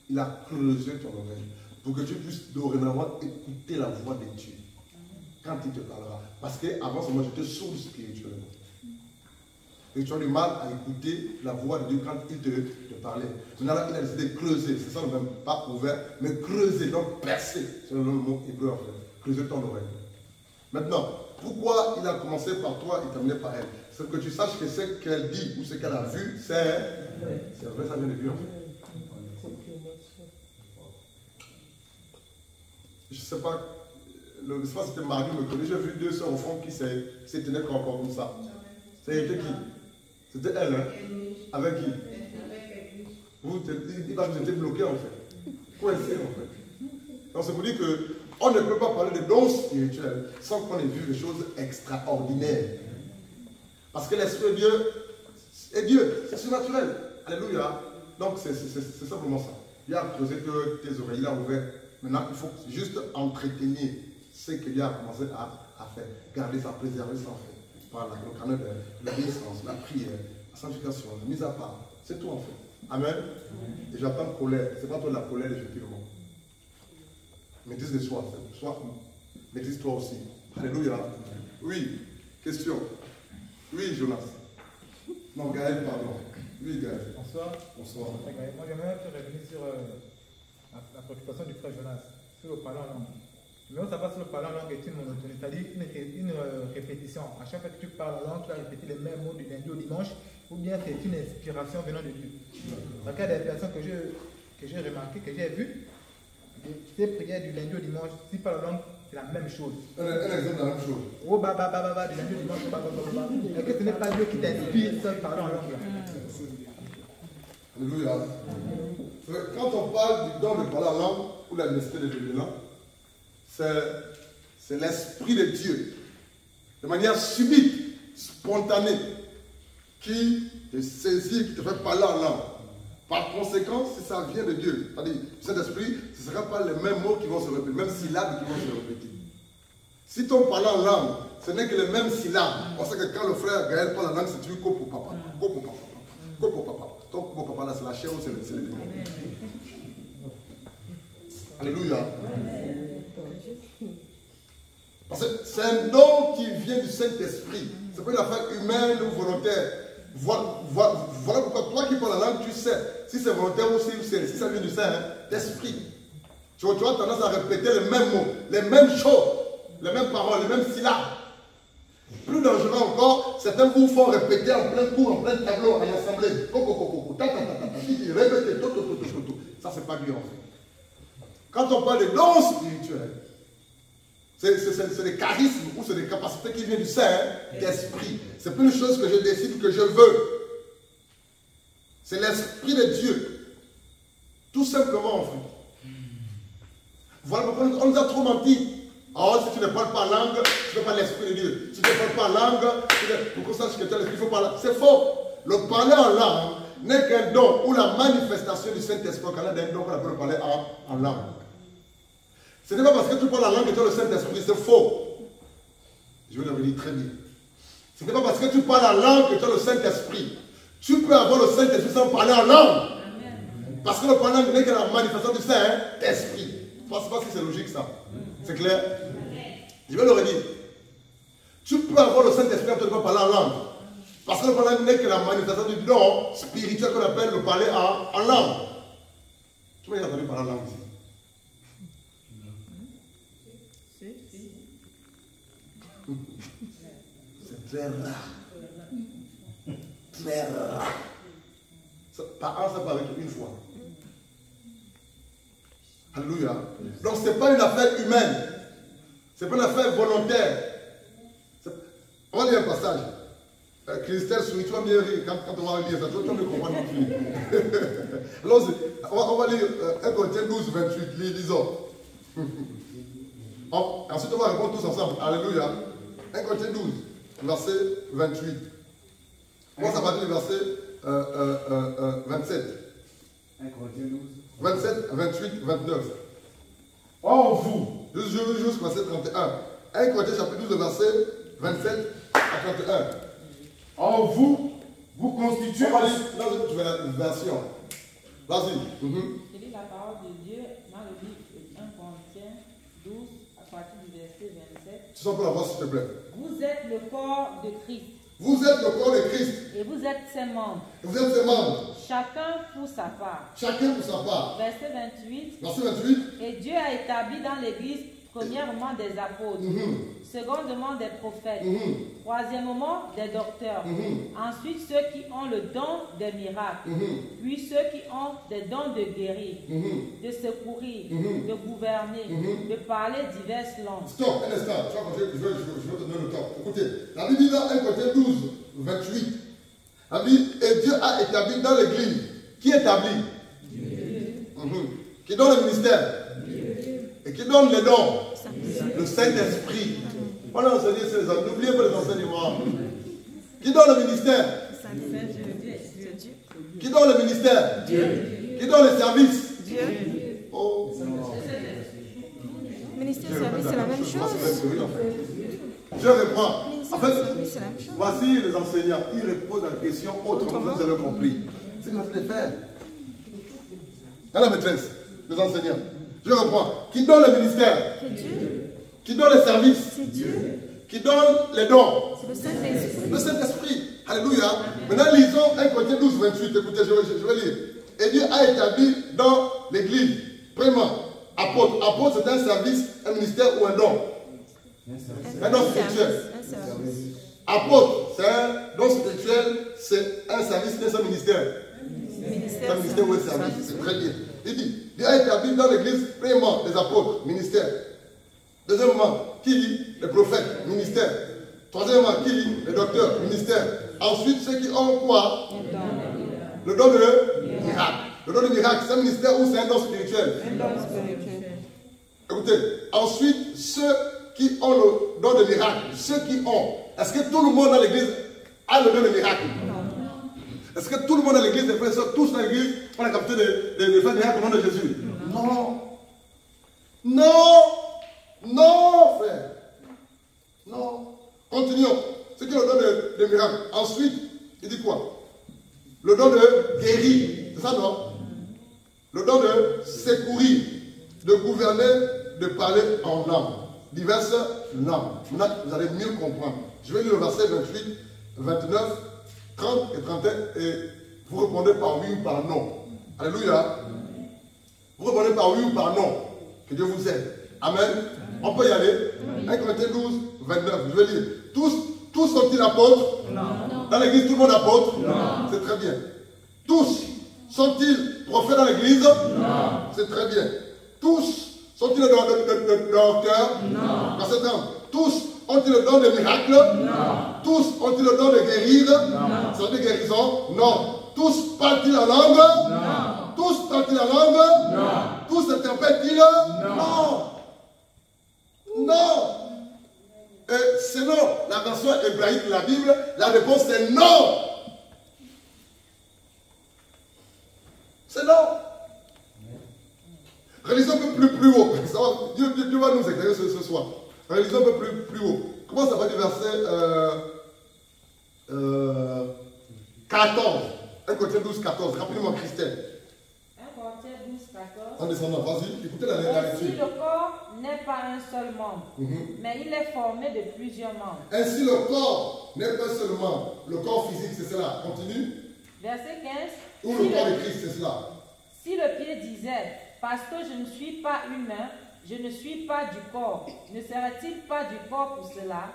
Il a creusé ton oreille pour que tu puisses dorénavant écouter la voix de Dieu quand il te parlera. Parce qu'avant seulement, j'étais sourd spirituellement. Et tu as du mal à écouter la voix de Dieu quand il te parlait. Maintenant, il a décidé de creuser. C'est ça le même, pas ouvert, mais creuser, donc percer. C'est le mot hébreu en fait. Creuser ton oreille. Maintenant, pourquoi il a commencé par toi et terminé par elle? C'est que tu saches que ce qu'elle dit ou ce qu'elle a vu, c'est vrai, ça vient de Dieu en fait. Je ne sais pas, c'était mardi, j'ai vu 2 sœurs au fond qui se tenaient encore comme ça. C'était qui? C'était elle, hein? Avec qui? Vous étiez bloqué en fait. Coincé en fait. Donc c'est pour dire qu'on ne peut pas parler de dons spirituels sans qu'on ait vu des choses extraordinaires. Parce que l'Esprit de Dieu est Dieu, c'est surnaturel. Alléluia. Donc c'est simplement ça. Il a creusé tes oreilles, il a ouvert. Maintenant, il faut juste entretenir ce que Dieu a commencé à faire. Garder ça, préserver ça en fait. Par le canal de l'obéissance, la prière, la sanctification, la mise à part. C'est tout en fait. Amen. Et j'attends colère. Ce n'est pas toi la colère, effectivement. Maîtrise de soi. Maîtrise-toi aussi. Alléluia. Oui. Question. Oui, Jonas. Non, Gaël, pardon. Oui, Gaël. Bonsoir. Bonsoir. Moi, j'aimerais revenir sur la préoccupation du frère Jonas, sur le parler en langue. Mais on s'aperçoit que le parler en langue est une monotonie, c'est-à-dire une répétition. À chaque fois que tu parles en langue, tu vas répéter les mêmes mots du lundi au dimanche, ou bien c'est une inspiration venant de Dieu. Dans le cas des personnes que j'ai remarquées, que j'ai vues, ces prières du lundi au dimanche, si par la langue, c'est la même chose. Un exemple de la même chose. Oh, du lundi au dimanche, mais que ce n'est pas Dieu qui t'inspire seul parler en langue. Alléluia. Quand on parle du don de parler en langue, ou la nécessité de devenir langue, c'est l'Esprit de Dieu, de manière subite, spontanée, qui te saisit, qui te fait parler en langue. Par conséquent, si ça vient de Dieu, c'est-à-dire, cet esprit, ce ne sera pas les mêmes mots qui vont se répéter, les mêmes syllabes qui vont se répéter. Si ton parle en langue, ce n'est que les mêmes syllabes. On sait que quand le frère Gaël parle en langue, c'est du copo papa. Copo papa. Copo papa. Ton copo papa là, c'est la chair ou c'est le démon. Alléluia. Parce que c'est un don qui vient du Saint-Esprit. C'est pas une affaire humaine ou volontaire. Voilà pourquoi toi qui parles la langue, tu sais si c'est volontaire ou si ça vient du Saint-Esprit. Tu as tendance à répéter les mêmes mots, les mêmes choses, les mêmes paroles, les mêmes syllabes. Plus dangereux encore, certains vous font répéter en plein cours, en plein tableau, en assemblée. Ça, c'est pas Dieu en fait. Quand on parle de dons spirituels, c'est des charismes ou c'est des capacités qui viennent du Saint-Esprit. C'est plus une chose que je décide, que je veux. C'est l'Esprit de Dieu. Tout simplement en fait. Voilà pourquoi on nous a trop menti. Alors, si tu ne parles pas langue, tu n'as pas l'Esprit de Dieu. Si tu ne parles pas langue, pour qu'on sache que tu as l'Esprit, il faut parler. C'est faux. Le parler en langue n'est qu'un don ou la manifestation du Saint-Esprit. Quand on a un don qu'on appelle parler en langue. Ce n'est pas parce que tu parles la langue que tu as le Saint-Esprit, c'est faux. Je vais le redire très bien. Ce n'est pas parce que tu parles la langue que tu as le Saint-Esprit. Tu peux avoir le Saint-Esprit sans parler en langue. Parce que le parler en langue n'est que la manifestation du Saint-Esprit. Je ne sais pas si c'est logique ça. C'est clair? Je vais le redire. Tu peux avoir le Saint-Esprit quand tu ne peux pas parler en langue. Parce que le parler n'est que la manifestation du don spirituel qu'on appelle le parler en langue. Qui m'a entendu parler en langue ici? C'est très rare. Très rare. Par an, ça peut avec une fois. Alléluia. Donc, ce n'est pas une affaire humaine. Ce n'est pas une affaire volontaire. On va lire un passage. Christelle sourit, tu vas bien rire quand on va lire ça. Tu vas me comprendre non plus. Alors, on va lire 1 Corinthiens 12, 28. Lisons. Ensuite, on va répondre tous ensemble. Alléluia. 1 Corinthiens 12, verset 28. Moi, ça va dire le verset 27. 1 Corinthiens 12. 27, 28, 29. Or vous, Juste verset 31. 1 Corinthiens chapitre 12, verset 27 à 31. or vous constituez. On va lire dans une version. Vas-y. Je lis la parole de Dieu dans le livre de 1 Corinthiens 12, à partir du verset 27. Tu sens pour la voix, s'il te plaît. Vous êtes le corps de Christ. Vous êtes le corps de Christ. Et vous êtes ses membres. Vous êtes ses membres. Chacun pour sa part. Chacun pour sa part. Verset 28. Verset 28. Et Dieu a établi dans l'Église, premièrement des apôtres, secondement des prophètes, troisièmement des docteurs, ensuite ceux qui ont le don des miracles, puis ceux qui ont des dons de guérir, de secourir, de gouverner, de parler diverses langues. Stop, un instant. Je vais te donner le temps. Écoutez, la Bible dit dans 1 Corinthiens 12, 28. La Bible, et Dieu a établi dans l'Église. Qui établit? Dieu. Qui donne le ministère? Dieu. Et qui donne les dons? Le Saint-Esprit. Voilà, n'oubliez pas les enseignements. Qui donne le ministère? Qui donne le ministère? Dieu. Qui donne les services? Dieu. Oh. Ministère et service, c'est la même chose. Je reprends. En fait, voici les enseignants. Ils répondent à la question autrement, vous avez compris. C'est notre faire. À la maîtresse, les enseignants. Je reprends. Qui donne le ministère? C'est Dieu. Qui donne les services? C'est Dieu. Qui donne les dons? C'est le Saint-Esprit. Le Saint-Esprit. Alléluia. Maintenant, lisons 1 Corinthiens 12, 28. Écoutez, je vais lire. Et Dieu a établi dans l'Église, vraiment, apôtre. Apôtre, c'est un service, un ministère ou un don. Un don spirituel. Apôtre, c'est un don spirituel, c'est un service, c'est un ministère. C'est un ministère ou un service. C'est très bien. Il dit, Dieu a établi dans l'Église, premièrement, les apôtres, ministère. Deuxièmement, qui dit? Les prophètes, ministère. Troisièmement, qui dit? Les docteurs, ministère. Ensuite, ceux qui ont quoi? Le don de miracle. Le don de miracle, c'est un ministère ou c'est un don spirituel? Un don spirituel. Écoutez, ensuite, ceux qui ont le don de miracle, ceux qui ont. Est-ce que tout le monde dans l'église a le don de miracle? Non. Est-ce que tout le monde dans l'église, les frères et sœurs, tous dans l'église, ont la capacité de faire des miracles au nom de Jésus? Non. Non. Non, frère. Non. Continuons. Ce qui est le don de miracle. Ensuite, il dit quoi? Le don de guérir. C'est ça, non? Le don de secourir, de gouverner, de parler en langue. Diverses langues. Maintenant, vous allez mieux comprendre. Je vais lire le verset 28, 29, 30 et 31 et vous répondez par oui ou par non. Alléluia. Vous répondez par oui ou par non. Que Dieu vous aide. Amen. On peut y aller. 1 Corinthiens 12, 29. Je vais lire. Tous sont-ils apôtres? Non. Dans l'église, tout le monde est apôtre? Non. C'est très bien. Tous sont-ils prophètes dans l'église? Non. C'est très bien. Tous sont-ils le docteur? Non. Verset 30. Tous ont-ils le don de miracle? Non. Tous ont-ils le don de guérir? Non. Ça veut dire guérison? Non. Tous parlent-ils la langue? Non. Tous parlent-ils la langue? Non. Tous interprètent-ils? Non. Non. Et selon la version hébraïque de la Bible, la réponse est non. C'est non. Réalisons un peu plus haut. Dieu va nous éclairer ce soir. Réalisons un peu plus haut. Comment ça va du verset 14. 1 Corinthiens 12, 14. Rapidement, Christelle. 1 Corinthiens 12, 14. En descendant, vas-y, écoutez la Ainsi, lecture. le corps n'est pas un seul membre, mais il est formé de plusieurs membres. Ainsi, le corps n'est pas seulement le corps physique, c'est cela. Continue. Verset 15. Ou le corps de Christ, c'est cela. Si le pied disait, parce que je ne suis pas une main, je ne suis pas du corps, ne serait-il pas du corps pour cela?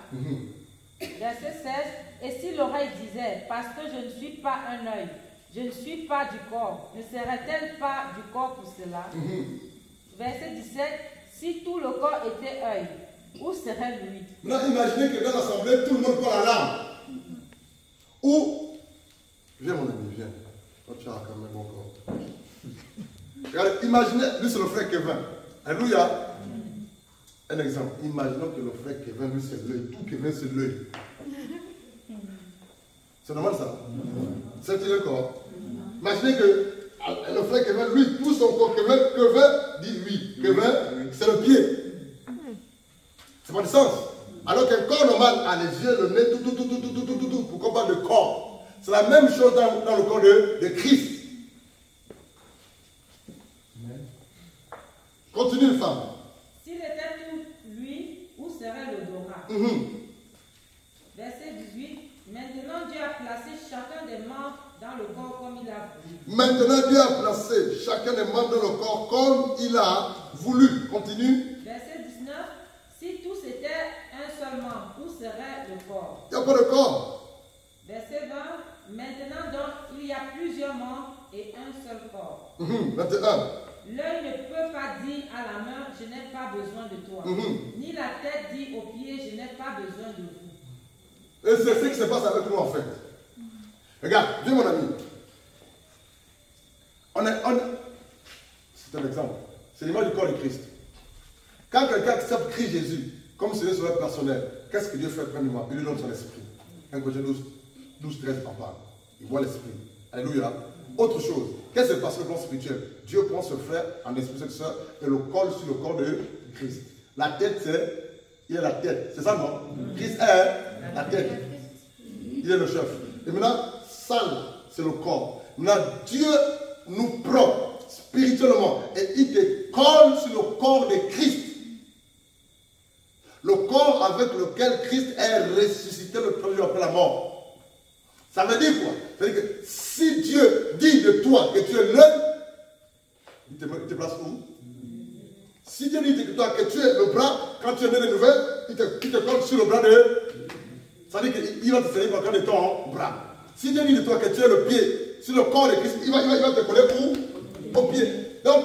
Verset 16. Et si l'oreille disait, parce que je ne suis pas un œil, je ne suis pas du corps, ne serait-elle pas du corps pour cela? Verset 17. Si tout le corps était œil, où serait lui? Maintenant, imaginez que dans l'assemblée, tout le monde parle la langue. Ou, viens mon ami, viens. Toi, tu as quand même mon corps. Regarde, imaginez, lui c'est le frère Kevin. Alléluia. Un exemple. Imaginons que le frère Kevin, lui c'est l'œil. Tout Kevin c'est l'œil. C'est normal ça? C'est le corps. Imaginez que le frère Kevin, lui, tout son corps, Kevin dit oui. Kevin, c'est le pied. C'est pas du sens. Alors qu'un corps normal a les yeux, le nez, tout. Pourquoi on parle de corps? C'est la même chose dans le corps de Christ. Continue, femme. S'il était tout lui, où serait l'odorat? Verset 18. Maintenant Dieu a placé chacun des membres dans le corps comme il a voulu. Maintenant Dieu a placé chacun des membres dans le corps comme il a voulu. Continue. Verset 19. Si tous étaient un seul membre, où serait le corps? Il n'y a pas de corps. Verset 20. Maintenant donc, il y a plusieurs membres et un seul corps. 21. L'œil ne peut pas dire à la main, je n'ai pas besoin de toi. Ni la tête dit aux pieds, je n'ai pas besoin de vous. Et c'est ce qui se passe avec nous en fait. Regarde, viens mon ami. C'est un exemple. C'est l'image du corps de Christ. Quand quelqu'un accepte Christ Jésus, comme c'est sur personnel, qu'est-ce que Dieu fait premièrement? Il lui donne son esprit. 1 Corinthiens 12, 13 en parle. Il voit l'esprit. Alléluia. Autre chose, qu'est-ce qui se passe sur le plan spirituel? Dieu prend ce frère en esprit sexuel et le colle sur le corps de Christ. La tête, il est la tête. C'est ça, non? Christ est la tête. Il est le chef. Et maintenant, sale, c'est le corps. Maintenant, Dieu nous prend spirituellement et il te colle sur le corps de Christ. Le corps avec lequel Christ est ressuscité le premier jour après la mort. Ça veut dire quoi? Ça veut dire que si Dieu dit de toi que tu es l'œil, il te place où? Si Dieu dit de toi que tu es le bras, quand tu es né de nouvelles, il te colle sur le bras de... Ça veut dire qu'il va te servir quand de ton bras. Si Dieu dit de toi que tu es le pied, sur le corps de Christ, il va te coller où? Au pied. Donc,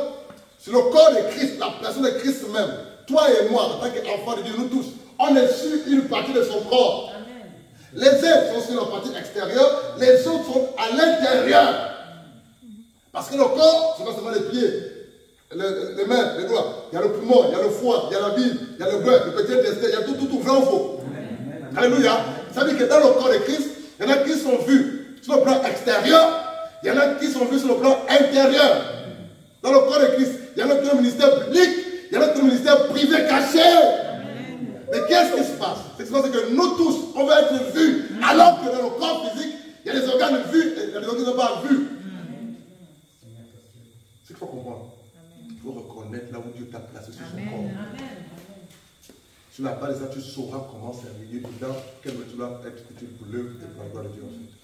sur le corps de Christ, la personne de Christ même, toi et moi, en tant qu'enfants de Dieu, nous tous, on est sur une partie de son corps. Les uns sont sur la partie extérieure, les autres sont à l'intérieur. Parce que le corps, ce n'est pas seulement les pieds, les mains, les doigts. Il y a le poumon, il y a le foie, il y a la bile, il y a le bœuf, le petit intestin, il y a tout, vrai ou faux. Alléluia. Ça veut dire que dans le corps de Christ, il y en a qui sont vus sur le plan extérieur, il y en a qui sont vus sur le plan intérieur. Dans le corps de Christ, il y en a qui ont le ministère public, il y en a qui ont le ministère privé caché. Mais qu'est-ce qui se passe? Ce qui se passe, c'est que nous tous, on va être vus, alors que dans le corps physique, il y a des organes vus et il y a des organes qui ne sont pas vus. C'est ce qu'il faut comprendre. Il faut reconnaître là où Dieu t'a placé sur son corps. Sur la base de ça, tu sauras comment servir dans quel tu dois être utile pour l'œuvre et pour la gloire de Dieu ensuite.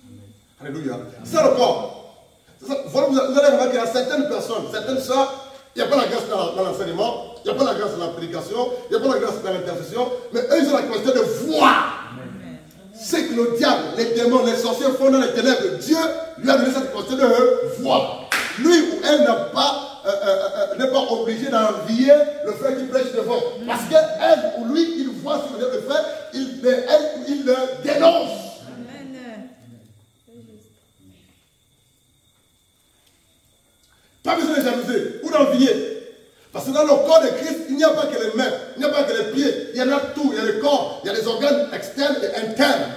Alléluia. C'est le corps. Vous allez remarquer qu'il y a certaines personnes, certaines sœurs, il n'y a pas la grâce dans l'enseignement, il n'y a pas la grâce dans la prédication, il n'y a pas la grâce dans l'intercession, mais eux, ils ont la capacité de voir. C'est que le diable, les démons, les sorciers font dans les ténèbres. Dieu lui a donné cette capacité de voir. Lui ou elle n'est pas obligé d'envier le frère qui prêche devant. Parce qu'elle ou lui, il voit ce que Dieu le fait, il le dénonce. Pas besoin de jalouser ou d'envier. Parce que dans le corps de Christ, il n'y a pas que les mains, il n'y a pas que les pieds, il y en a tout, il y a le corps, il y a les organes externes et internes.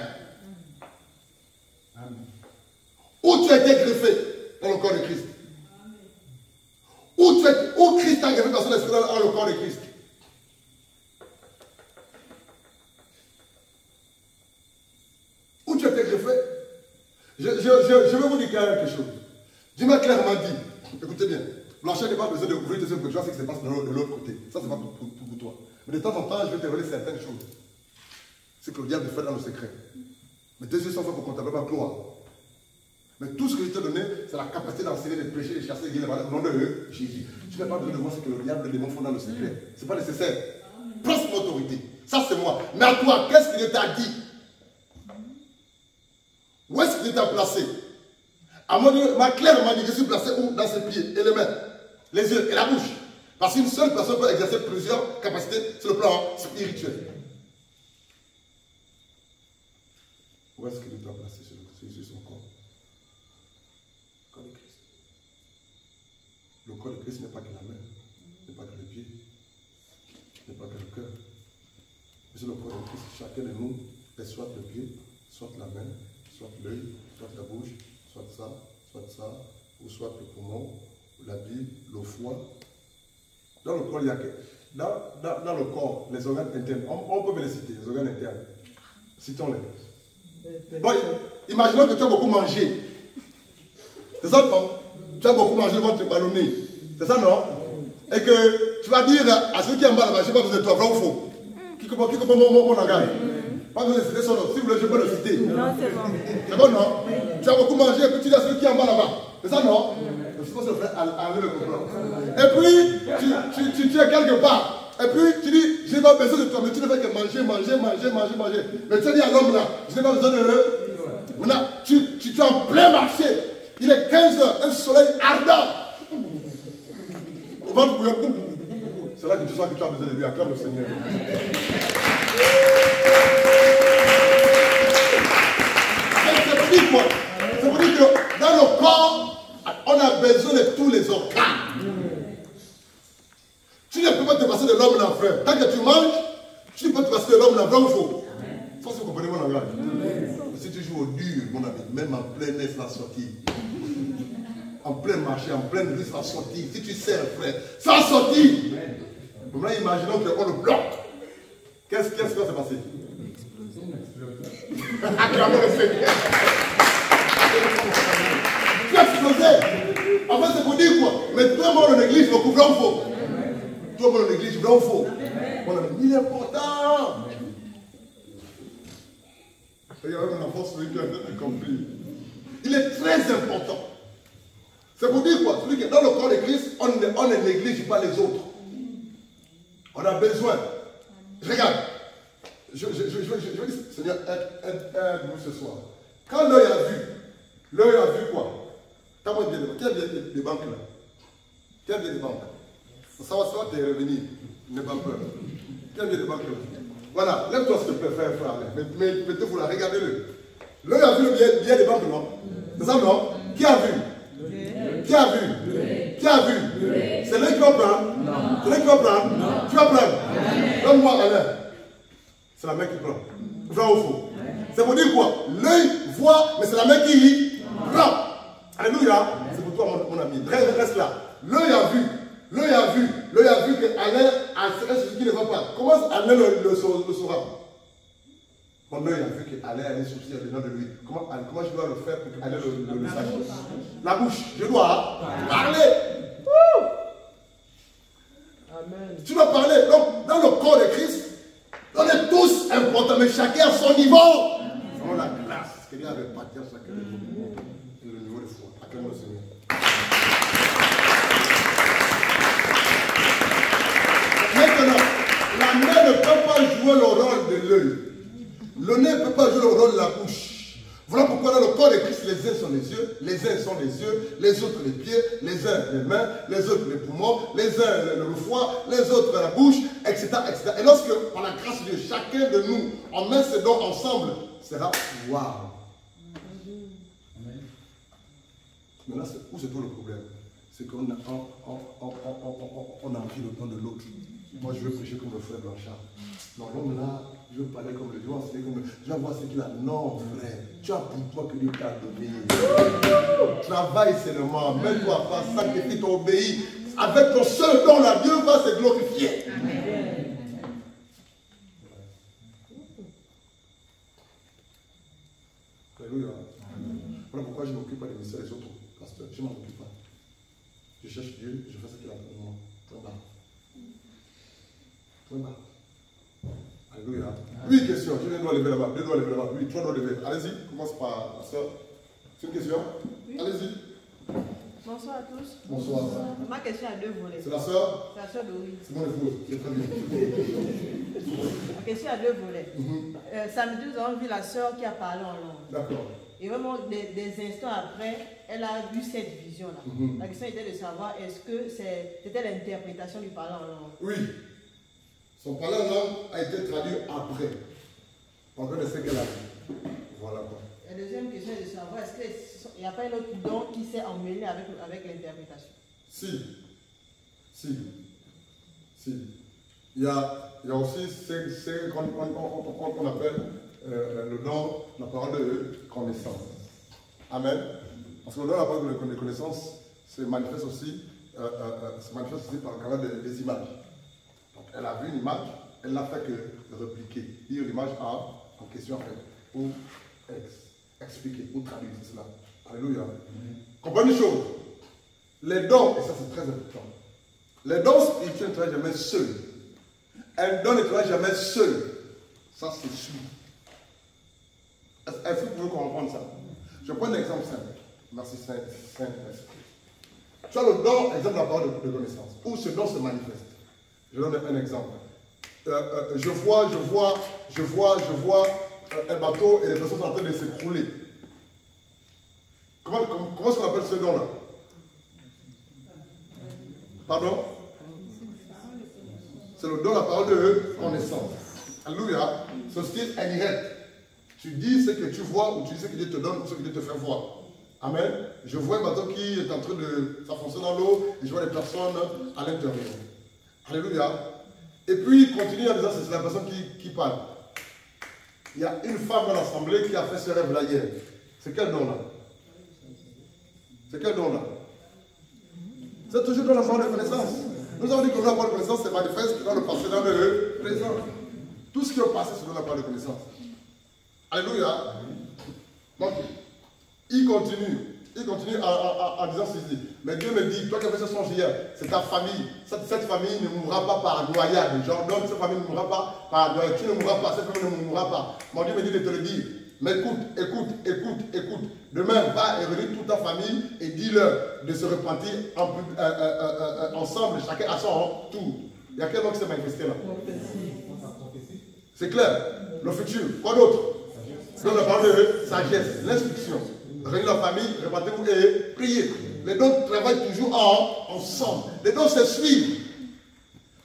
Où tu as été greffé dans le corps de Christ. Où Christ a greffé dans son esprit dans le corps de Christ. Où tu as été greffé. Je vais vous dire quelque chose. Dieu m'a clairement dit, écoutez bien, Blanchard n'a pas besoin d'ouvrir tes yeux pour voir ce qui se passe de l'autre côté. Ça, c'est pas pour toi. Mais de temps en temps, je vais te révéler certaines choses. C'est que le diable fait dans le secret. Mais tes yeux sont faits pour contempler ma gloire. Mais tout ce que je t'ai donné, c'est la capacité d'enseigner, de prêcher, de chasser, de guérir, au nom de Jésus. Tu n'as pas besoin de voir ce que le diable et les démons font dans le secret. Ce n'est pas nécessaire. Prends mon autorité. Ça, c'est moi. Mais à toi, qu'est-ce qu'il t'a dit? Où est-ce qu'il t'a placé? À mon Dieu, ma claire m'a dit que je suis placé où? Dans ses pieds et les mains, les yeux et la bouche. Parce qu'une seule personne peut exercer plusieurs capacités sur le plan spirituel. Où est-ce qu'il t'a placé sur son corps? Le corps de Christ. Le corps de Christ n'est pas que la main, n'est pas que les pieds, n'est pas que le cœur. Mais c'est le corps de Christ. Chacun de nous est soit le pied, soit la main, soit l'œil, soit la bouche, soit ça, ou soit le poumon, la bile, le foie. Dans le corps, il y a que. Dans le corps, les organes internes, on peut me les citer, les organes internes. Citons-les. Bon, imaginons que tu as beaucoup mangé. C'est ça, non? Tu as beaucoup mangé, le ventre te ballonner. C'est ça, non? Et que tu vas dire à ceux qui en bas là-bas, je n'ai pas besoin de toi, vrai ou faux? Qui comprend mon langage? Pas besoin de citer son nom. Si vous voulez, je peux le citer. Non, c'est bon. C'est bon, non? Tu as beaucoup mangé, et puis tu dis à ceux qui en bas là-bas. C'est ça, non? Il faut se faire enlever le complot. Et puis, tu es quelque part. Et puis, tu dis, je n'ai pas besoin de toi, mais tu ne fais que manger. Mais tu as dit à l'homme là, je n'ai pas besoin de eux. Maintenant, tu es en plein marché. Il est 15 heures, un soleil ardent. Au ventre bouillant. C'est là que tu sens que tu as besoin de lui. Acclame le Seigneur. C'est pour dire quoi? C'est pour dire que dans le corps, on a besoin de tous les organes. Tu ne peux pas te passer de l'homme là, frère. Tant que tu manges, tu peux te passer de l'homme là, vrai ou faux? Il faut que vous compreniez mon langage. Si tu joues au dur, mon ami, même en plein air, ça va sortir. En plein marché, en pleine rue, ça va sortir. Si tu sers, frère, ça va sortir. Maintenant, imaginons qu'on le bloque. Qu'est-ce qui va se passer? Acclamez le Seigneur. Tu as explosé. En fait, c'est pour dire quoi? Mais tout le monde en église, le coup, vrai ou faux? Tout le monde en église, vrai ou faux? Il est important. Il y a même un enfant, celui qui a compris. Il est très important. C'est pour dire quoi? Celui qui est dans le corps de Christ, on ne néglige pas les autres. On a besoin. Regarde. Je dis, Seigneur, aide-nous ce soir. Quand l'œil a vu quoi? Qui a bien des banques là? Qui a bien des banques? Ça va te revenir. N'aie pas peur. Qui a bien des banques là? Voilà, lève-toi s'il te plaît, frère. Mettez-vous là, regardez-le. L'œil a vu le billet des banques, non? C'est ça, non? Qui a vu? Qui a vu? Qui a vu? C'est l'œil qui va prendre? Non. C'est l'œil qui va prendre? Non. Tu vas prendre? Donne-moi Alain. C'est la main qui prend. Vrai ou faux? C'est pour dire quoi? L'œil voit, mais c'est la main qui prend. Alléluia. C'est pour toi, mon ami. Reste là. L'œil a vu. L'œil a vu que Alain a celui qui ne va pas. Comment Alain le saura? Mon œil a vu que Alain allait soucier dedans de lui. Comment je dois le faire pour qu'Alain le sache? La bouche. Je dois parler. Amen. Tu dois parler. Donc, dans le corps de Christ, on est tous importants, mais chacun à son niveau. On a la grâce que Dieu avait parti à chacun de nous. C'est le niveau de foi. Acclamons le Seigneur. Maintenant, la main ne peut pas jouer le rôle de l'œil. Le nez ne peut pas jouer le rôle de la bouche. Voilà pourquoi dans le corps de Christ, les uns sont les yeux, les uns sont les yeux, les autres les pieds, les uns les mains, les autres les poumons, les uns le foie, les autres la bouche, etc., etc. Et lorsque, par la grâce de Dieu, chacun de nous, on met ces dons ensemble, sera waouh. Maintenant, où c'est tout le problème? C'est qu'on a envie le don de l'autre. Moi, je veux prêcher comme le frère Blanchard. Non, l'homme là, je veux parler comme le Dieu, je veux voir ce qu'il a. Non, frère, tu as pour toi que Dieu t'a donné. Travaille seulement, mets-toi à part, sanctifie, t'obéis. Avec ton seul don là, Dieu va se glorifier. Alléluia. Voilà pourquoi je ne m'occupe pas des mystères des autres pasteurs. Je ne m'en occupe pas. Je cherche Dieu, je fais ce qu'il a pour moi. Très bas. Très bas. Alléluia. Oui, question. Tu dois lever là-bas. 2 doigts lever là-bas. Oui, 3 doigts lever. Allez-y. Commence par la soeur. C'est une question? Oui. Allez-y. Bonsoir à tous. Bonsoir. Ma question a 2 volets. C'est la soeur? C'est la soeur Doris. C'est mon épouse. C'est très bien. La question a 2 volets. Samedi, nous avons vu la soeur qui a parlé en langue. D'accord. Et vraiment, des instants après, elle a vu cette vision-là. La question était de savoir, est-ce que c'était l'interprétation du parler en langue? Oui. Son parler en langue a été traduit après. Pendant le ce qu'elle a vu. Voilà quoi. La deuxième question est de savoir, est-ce qu'il n'y a pas un autre don qui s'est emmêlé avec l'interprétation? Si. Il y a aussi ce qu'on appelle le don, la parole de connaissance. Amen. Parce que le don, la parole de connaissance se manifeste aussi par le canal des images. Donc, elle a vu une image, elle n'a fait que répliquer, dire l'image en question en fait, ou expliquer, ou traduire cela. Alléluia. Comprenez une chose. Les dons, et ça c'est très important, les dons spirituels ne travaillent jamais seuls. Un don ne travaille jamais seul. Ça c'est sûr. Est-ce que vous pouvez comprendre ça? Je prends un exemple simple. Merci Saint-Esprit. Tu as le don, exemple de la parole de connaissance, où ce don se manifeste. Je donne un exemple. Je vois un bateau et les personnes sont en train de s'écrouler. Comment est-ce qu'on appelle ce don-là? Pardon? C'est le don de la parole de connaissance. Alléluia. C'est style indirect. Tu dis ce que tu vois ou tu dis ce que Dieu te donne ou ce que Dieu te fait voir. Amen. Je vois un bateau qui est en train de s'enfoncer dans l'eau et je vois des personnes à l'intérieur. Alléluia. Et puis il continue en disant c'est la personne qui parle. Il y a une femme dans l'assemblée qui a fait ce rêve-là hier. C'est quel don là? C'est quel don là? C'est toujours dans la parole de connaissance. Nous avons dit que la parole de connaissance se manifeste dans le passé, dans le présent. Tout ce qui est passé, c'est dans la parole de connaissance. Alléluia. Donc, il continue en disant ceci. Mais Dieu me dit, toi qui as fait ce songe hier, c'est ta famille. Cette famille ne mourra pas par noyade. Genre, donc cette famille ne mourra pas par noyade. Tu ne mourras pas, cette famille ne mourra pas. Mon Dieu me dit de te le dire. Mais écoute. Demain, va et réunis toute ta famille et dis-leur de se repentir ensemble, chacun à son tour. Il y a quel nom qui s'est manifesté là? C'est clair. Le futur. Quoi d'autre? Donc la parole de sagesse, l'instruction. Réunis la famille, répentez-vous et priez. Les dons travaillent toujours ensemble. Les dons se suivent.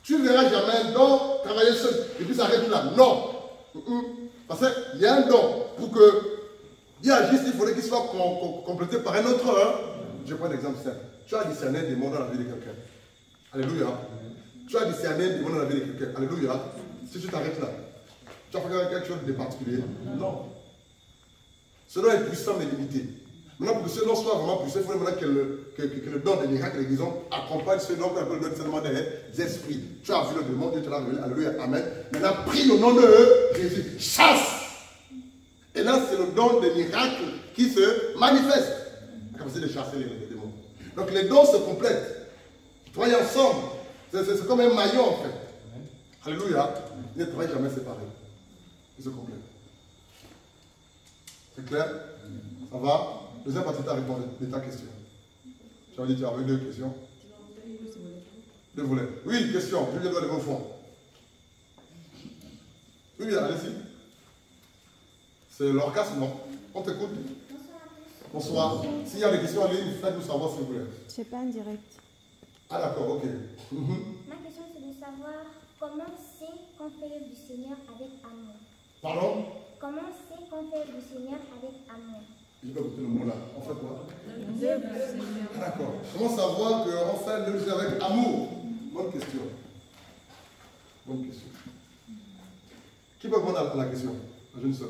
Tu ne verras jamais un don travailler seul et puis s'arrête là. Non. Parce qu'il y a un don. Pour que Dieu agisse, il faudrait qu'il soit complété par un autre. Je prends un exemple simple. Tu as discerné des mots dans la vie de quelqu'un. Alléluia. Tu as discerné des mots dans la vie de quelqu'un. Alléluia. Si tu t'arrêtes là, tu as fait quelque chose de particulier? Non. Ce don est puissant mais limité. Maintenant, pour que ce don soit vraiment puissant, il faudrait que le don des miracles et des guérisons accompagne ce don qu'on appelle le discernement des esprits. Tu as vu le démon, Dieu te l'a révélé. Alléluia. Amen. Maintenant, prie le nom de Jésus. Chasse! Et là, c'est le don des miracles qui se manifeste. La capacité de chasser les démons. Donc les dons se complètent. Travaillent ensemble. C'est comme un maillot en fait. Alléluia. Ils ne travaillent jamais séparés. Ils se complètent. C'est clair? Ça va? Deuxième partie, tu as répondu de ta question. Tu avais dit que tu avais 2 questions. 2 volets. Oui, question. Je dois aller au fond. Oui, allez-y. C'est l'orgasme, non? On t'écoute. Bonsoir. S'il y a des questions en ligne, faites-nous savoir s'il vous plaît. C'est pas en direct. Ah d'accord, ok. Ma question c'est de savoir comment c'est qu'on fait l'œuvre du Seigneur avec amour. Pardon? Comment c'est qu'on fait l'œuvre du Seigneur avec amour? Je vais écouter le mot là. On fait quoi? Ah d'accord. Comment savoir qu'on fait l'œuvre du Seigneur avec amour? Bonne question. Bonne question. Qui peut répondre à la question? La jeune sœur.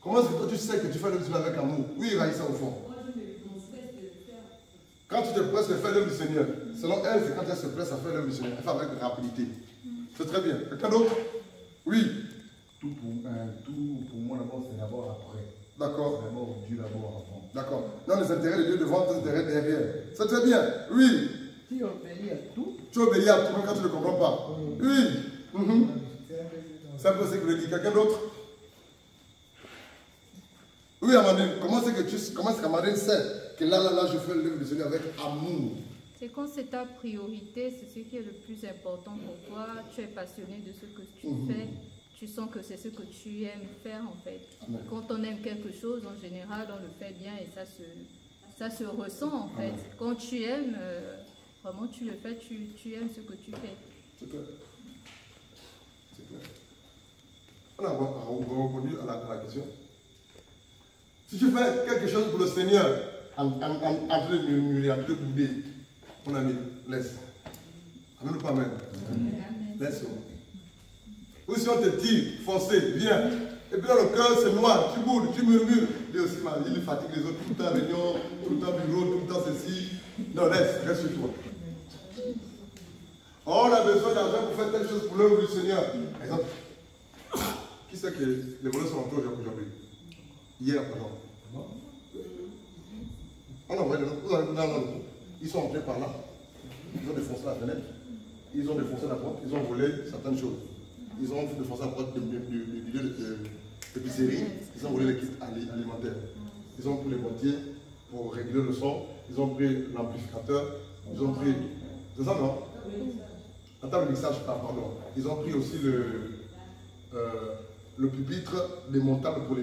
Comment est-ce que toi tu sais que tu fais l'œuvre du Seigneur avec amour? Oui, Raïssa au fond. Quand tu te presses de faire l'œuvre du Seigneur, selon elle, c'est quand elle se presse à faire l'œuvre du Seigneur. Elle fait avec rapidité. C'est très bien. Quelqu'un d'autre? Oui. Tout pour moi d'abord, c'est d'abord après. D'accord. D'abord Dieu, d'abord avant. D'accord. Non, les intérêts de Dieu devant, les intérêts derrière. C'est très bien. Oui. Tu obéis à tout. Tu obéis à tout même quand tu ne comprends pas. Oui. C'est un peu ce que je voulais dire. Quelqu'un d'autre? Oui, Amandine, comment c'est qu'Amandine sait que là, je fais l'œuvre du Seigneur avec amour? C'est quand c'est ta priorité, c'est ce qui est le plus important pour toi. Tu es passionné de ce que tu fais. Tu sens que c'est ce que tu aimes faire en fait. Amen. Quand on aime quelque chose, en général, on le fait bien et ça se ressent en fait. Amen. Quand tu aimes, vraiment tu le fais, tu aimes ce que tu fais. C'est clair. C'est clair. On a répondu à la question. Si tu fais quelque chose pour le Seigneur, en train de murmurer, en train de bouder, mon ami, laisse. Amen ou pas amen? Laisse. Ou si on te tire, forcez, viens. Et puis dans le cœur, c'est noir, tu boudes, tu murmures. Lui aussi, il fatigue les autres, tout le temps réunion, tout le temps bureau, tout le temps ceci. Non, laisse, reste sur toi. On a besoin d'argent pour faire telle chose pour l'œuvre du Seigneur. Exemple, qui sait que les voleurs sont entrés aujourd'hui? Hier, pardon. On envoie non. Ils sont entrés par là. Ils ont défoncé la fenêtre. Ils ont défoncé la porte. Ils ont volé certaines choses. Ils ont défoncé la porte du lieu de l'épicerie. Ils ont volé les kits alimentaires. Ils ont pris les boîtiers pour régler le son. Ils ont pris l'amplificateur. Ils ont pris. C'est ça, non? Attends, le mixage, pardon. Ils ont pris aussi le pupitre démontable pour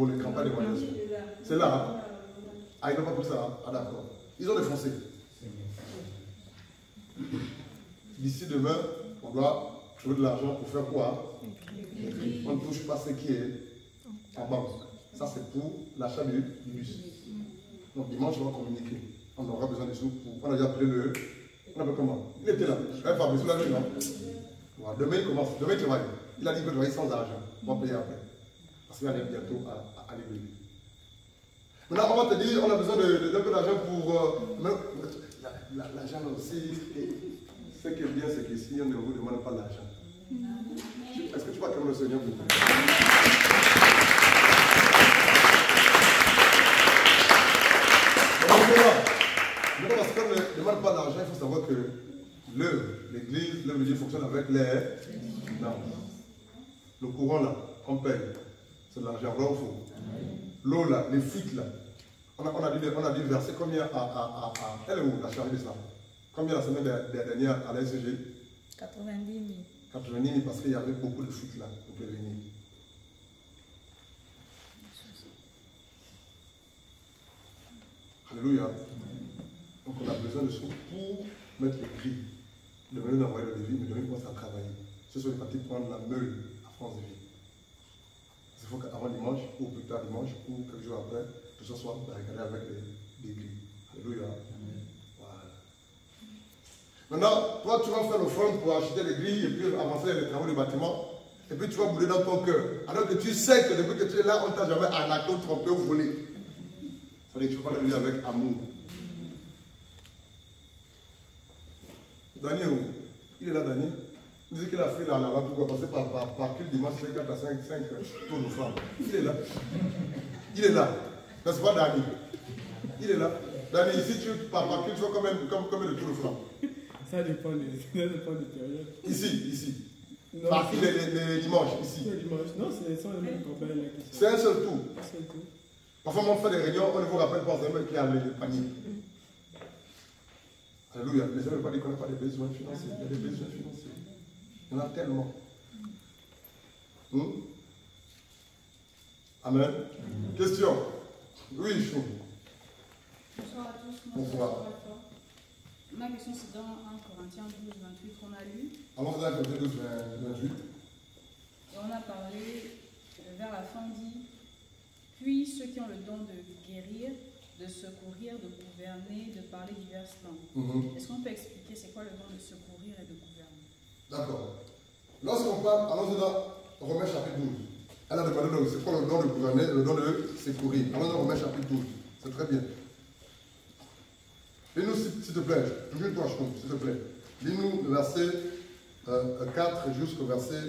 les campagnes d'évaluation. C'est là. Hein? Ah, ils n'ont pas pris ça. Hein? Ah, d'accord. Ils ont défoncé. D'ici demain, on doit trouver de l'argent pour faire quoi? On ne touche pas ce qui est en banque. Ça, c'est pour l'achat du bus. Donc, dimanche, on va communiquer. On aura besoin de sous pour. On a déjà appelé le. On appelle comment? Il était là. Fabrice, il l'a vu, non? Voilà. Demain, il commence. Demain, il travaille. Il a dit qu'il va travailler sans argent. On va payer après. Parce qu'il va aller bientôt à l'église. Maintenant, on va te dire, on a besoin d'un peu d'argent pour. L'argent aussi. Ce qui est bien, c'est qu'ici, on ne vous demande pas l'argent. Est-ce que tu vas comme le Seigneur vous plaît? Mais parce qu'on ne demande pas d'argent, il faut savoir que l'église, l'œuvre de Dieu fonctionne avec les. Non. Le courant là, on paye. C'est de l'argent, là, il faut. L'eau là, les fuites là. On a dit verser combien à elle est où, la charge de ça? Combien la semaine dernière à la SCG? 90 000. 90 000 parce qu'il y avait beaucoup de fuites là pour prévenir. Alléluia. Donc on a besoin de sous pour mettre les prix. Demain nous envoyer le devis, mais demain on commence à travailler. Ce sont les partis prendre la meule à France de vie. Il faut qu'avant dimanche, ou plus tard dimanche, ou quelques jours après, tout ça soit barricadé avec des grilles. Alléluia. Voilà. Maintenant, toi tu vas faire l'offrande pour acheter les grilles et puis avancer les travaux du bâtiment. Et puis tu vas bouler dans ton cœur. Alors que tu sais que depuis que tu es là, on ne t'a jamais arnaqué ou trompé ou volé. Ça veut dire que tu vas le dire avec amour. Daniel, il est là, Daniel. Il dit qu'il a fait là-bas pour passer par quel dimanche, 4 à 5 tours de femmes. Il est là. Il est là. N'est-ce pas, Daniel? Il est là. Daniel, ici, tu par quel tu vois combien de tours de femmes? Ça dépend de période. Ici. Par qui les dimanches, ici? Les dimanches. Non, ce sont les mêmes copains là. C'est un seul tour. Parfois, on fait des réunions, on ne vous rappelle pas qu'il y a le panier. Alléluia. Les gens ne veulent pas dire qu'on n'a pas de besoins financiers. Il y a des besoins financiers. Il y en a tellement. Amen. Question. Oui, chaud. Bonsoir à tous. Bonsoir. Ma question, c'est dans 1 Corinthiens 12, 28 qu'on a lu. Allons dans 1 Corinthiens 12, 28. Et on a parlé, vers la fin, dit: puis ceux qui ont le don de guérir, de secourir, de gouverner, de parler diverses langues. Est-ce qu'on peut expliquer c'est quoi le don de secourir et de gouverner? D'accord. Lorsqu'on parle, allons dans Romains chapitre 12. Elle a demandé c'est quoi le don de gouverner et le don de secourir. Allons dans Romains chapitre 12. C'est très bien. Lis-nous s'il te plaît. Toujours toi, je compte, s'il te plaît. Lis-nous le verset 4 jusqu'au verset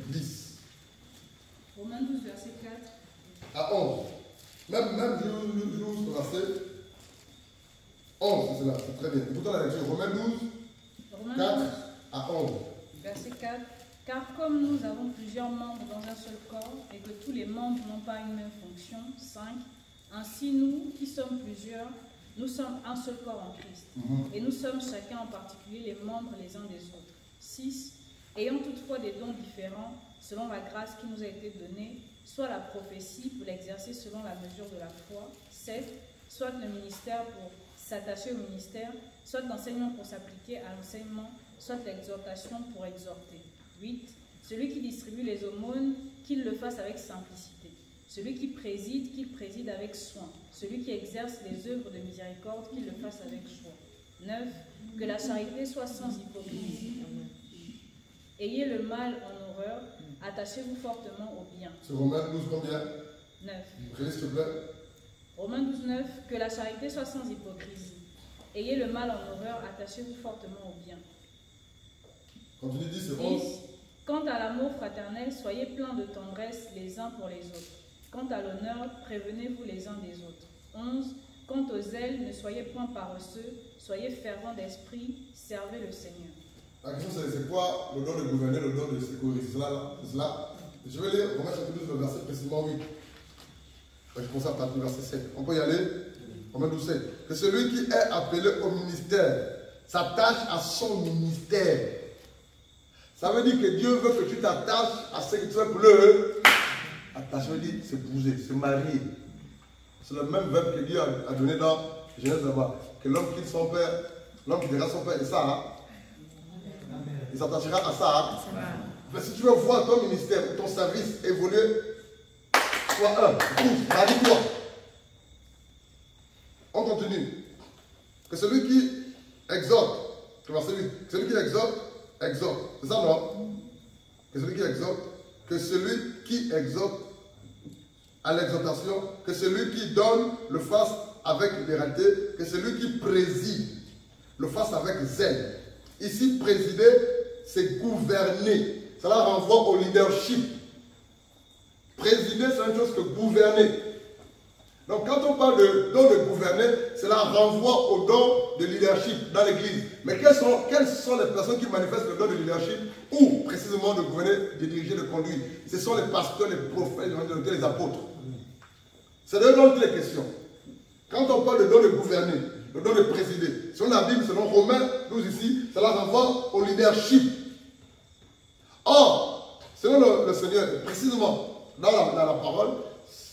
10. Romains 12, verset 4. À 11. Même jusqu'au verset 11, c'est cela, c'est très bien. Écoutons la lecture. Romains 12, 4 à 11. Verset 4. Car comme nous avons plusieurs membres dans un seul corps et que tous les membres n'ont pas une même fonction, 5, ainsi nous, qui sommes plusieurs, nous sommes un seul corps en Christ. Et nous sommes chacun en particulier les membres les uns des autres. 6, ayant toutefois des dons différents, selon la grâce qui nous a été donnée, soit la prophétie pour l'exercer selon la mesure de la foi. 7, soit le ministère pour s'attacher au ministère, soit l'enseignement pour s'appliquer à l'enseignement, soit l'exhortation pour exhorter. 8. Celui qui distribue les aumônes, qu'il le fasse avec simplicité. Celui qui préside, qu'il préside avec soin. Celui qui exerce les œuvres de miséricorde, qu'il le fasse avec joie. 9. Que la charité soit sans hypocrisie. Ayez le mal en horreur, attachez-vous fortement au bien. C'est Romains 12 combien? 9. S'il te plaît. Romains 12, 9. Que la charité soit sans hypocrisie. Ayez le mal en horreur, attachez-vous fortement au bien. Continue, 10, c'est 10. Quant à l'amour fraternel, soyez pleins de tendresse les uns pour les autres. Quant à l'honneur, prévenez-vous les uns des autres. 11. Quant au zèle, ne soyez point paresseux, soyez fervents d'esprit, servez le Seigneur. La question c'est quoi le don de gouverner, le don de sécuriser? C'est cela. Je vais lire Romains chapitre 12, le verset précisément 8. Je commence à partir du verset 7. On peut y aller? Romains 12, 7. Que celui qui est appelé au ministère s'attache à son ministère. Ça veut dire que Dieu veut que tu t'attaches à ce que tu fais pour le attacher, veut dire s'épouser, se marier. C'est le même verbe que Dieu a donné dans Genèse là-bas. Que l'homme quitte son père, l'homme quittera son père et ça, il s'attachera à ça. Mais si tu veux voir ton ministère, ton service évoluer, sois marie-toi. On continue. Que celui qui exhorte, celui qui exhorte, exhorte. C'est ça, non? Que celui qui exhorte à l'exhortation, que celui qui donne le fasse avec libéralité, que celui qui préside le fasse avec zèle. Ici, présider, c'est gouverner. Cela renvoie au leadership. Présider, c'est une chose que gouverner. Donc, quand on parle de don de gouverner, cela renvoie au don de leadership dans l'Église. Mais quelles sont les personnes qui manifestent le don de leadership ou précisément de gouverner, de diriger, de conduire? Ce sont les pasteurs, les prophètes, les apôtres. C'est de là toutes les questions. Quand on parle de don de gouverner, le don de présider, selon la Bible, selon Romains 12 ici, cela renvoie au leadership. Or, selon le Seigneur, précisément dans la parole,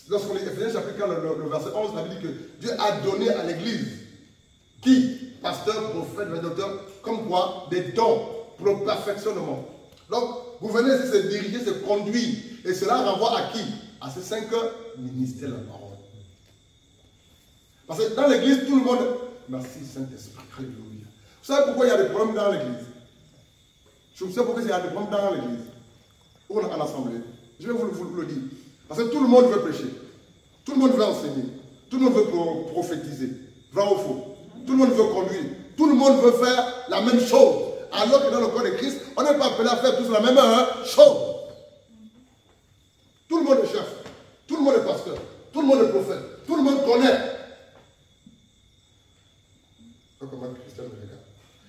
lorsqu'on lit Éphésiens chapitre 4, le verset 11, la Bible dit que Dieu a donné à l'Église, qui? Pasteur, prophète, docteur, comme quoi? Des dons pour le perfectionnement. Donc, gouverner, c'est diriger, c'est conduire. Et cela renvoie à qui? À ces 5 ministères de la parole. Parce que dans l'Église, tout le monde... Merci Saint-Esprit, alléluia. Vous savez pourquoi il y a des problèmes dans l'Église? Je sais pourquoi il y a des problèmes dans l'Église. Ou en assemblée. Je vais vous le dire. Parce que tout le monde veut prêcher. Tout le monde veut enseigner. Tout le monde veut prophétiser. Vrai ou faux? Tout le monde veut conduire. Tout le monde veut faire la même chose. Alors que dans le corps de Christ, on n'est pas appelé à faire tous la même chose. Tout le monde est chef. Tout le monde est pasteur. Tout le monde est prophète. Tout le monde connaît.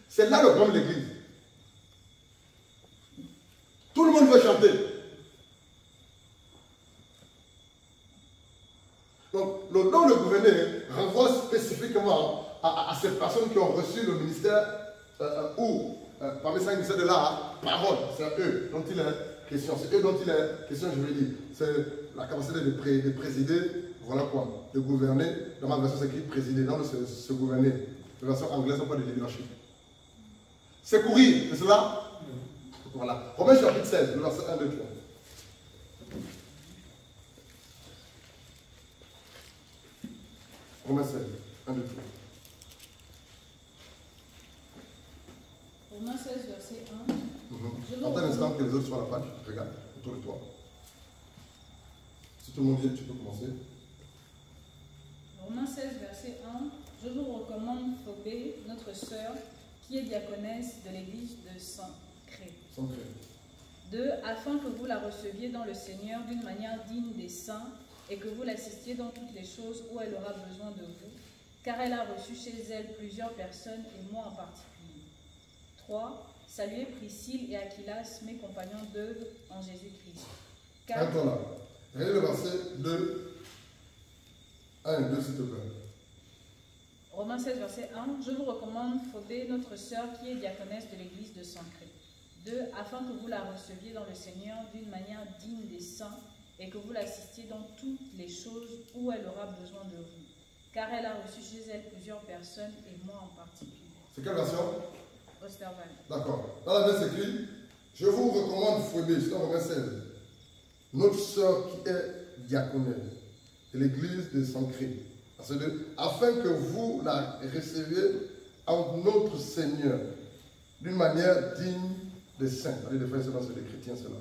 C'est là le problème de l'Église. Tout le monde veut chanter. Donc, le don de gouverner renvoie spécifiquement à ces personnes qui ont reçu le ministère ou parmi ces ministères de la parole. C'est eux dont il est question. C'est eux dont il est question, je veux dire. C'est la capacité de présider, voilà quoi, de gouverner. Dans ma version, c'est écrit présider, non, se gouverner. La version anglaise, on parle de leadership. Secourir, c'est cela? Voilà. Romains chapitre 16, le verset 1, 2, 3. Romains 16, 1, 2, 3. Romains 16, verset 1. Attends un instant que les autres soient à la page. Regarde, autour de toi. Si tout le monde vient, tu peux commencer. Romains 16, verset 1. Je vous recommande Phobé, notre sœur, qui est diaconesse de l'église de Saint-Cré. 2. Afin que vous la receviez dans le Seigneur d'une manière digne des saints et que vous l'assistiez dans toutes les choses où elle aura besoin de vous, car elle a reçu chez elle plusieurs personnes et moi en particulier. 3. Saluez Priscille et Aquilas, mes compagnons d'œuvre en Jésus-Christ. Attends là. Regardez le verset 2. 1 et 2, s'il te plaît. Romains 16, verset 1. Je vous recommande Phobé, notre sœur, qui est diaconesse de l'église de Sancré. 2. Afin que vous la receviez dans le Seigneur d'une manière digne des saints et que vous l'assistiez dans toutes les choses où elle aura besoin de vous. Car elle a reçu chez elle plusieurs personnes et moi en particulier. C'est quelle version? Osterval. D'accord. Dans la verse écrit, je vous recommande Phobé, c'est dans Romains 16, notre sœur qui est diaconesse de l'église de Sancré. Afin que vous la receviez en notre Seigneur d'une manière digne des saints. Allez, des frères, c'est des chrétiens, cela.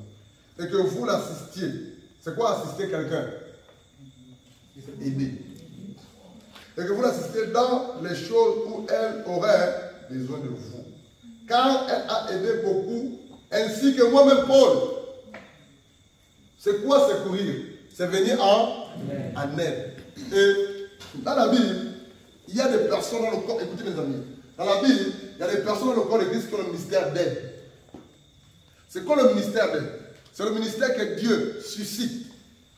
Et que vous l'assistiez. C'est quoi assister quelqu'un? Aider. Et que vous l'assistiez dans les choses où elle aurait besoin de vous. Car elle a aidé beaucoup, ainsi que moi-même, Paul. C'est quoi secourir? C'est venir en aide. Et dans la Bible, il y a des personnes dans le corps, écoutez mes amis, dans la Bible, il y a des personnes dans le corps de l'Église qui ont le ministère d'aide. C'est quoi le ministère d'aide? C'est le ministère que Dieu suscite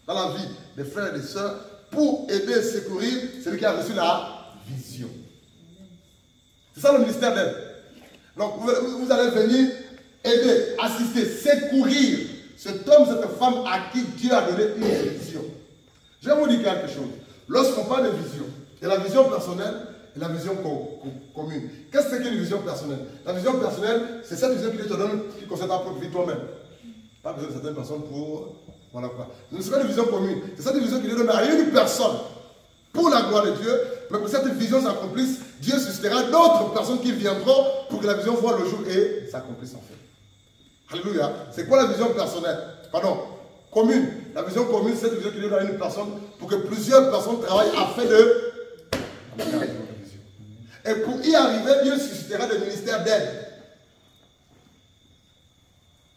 dans la vie des frères et des sœurs pour aider et secourir celui qui a reçu la vision. C'est ça le ministère d'aide. Donc vous allez venir aider, assister, secourir cet homme, cette femme à qui Dieu a donné une vision. Je vais vous dire quelque chose. Lorsqu'on parle de vision, il y a la vision personnelle et la vision commune. Qu'est-ce que c'est qu'une vision personnelle? La vision personnelle, c'est cette vision qui te donne, qui concerne ta propre vie toi-même. Pas besoin de certaines personnes pour... Voilà quoi. Ce n'est pas une vision commune. C'est cette vision qui te donne à une personne pour la gloire de Dieu. Mais pour que cette vision s'accomplisse, Dieu suscitera d'autres personnes qui viendront pour que la vision voie le jour et s'accomplisse en fait. Alléluia. C'est quoi la vision personnelle? Pardon. Commune. La vision commune, c'est cette vision qui donne à une personne pour que plusieurs personnes travaillent afin de... Et pour y arriver, Dieu suscitera des ministères d'aide.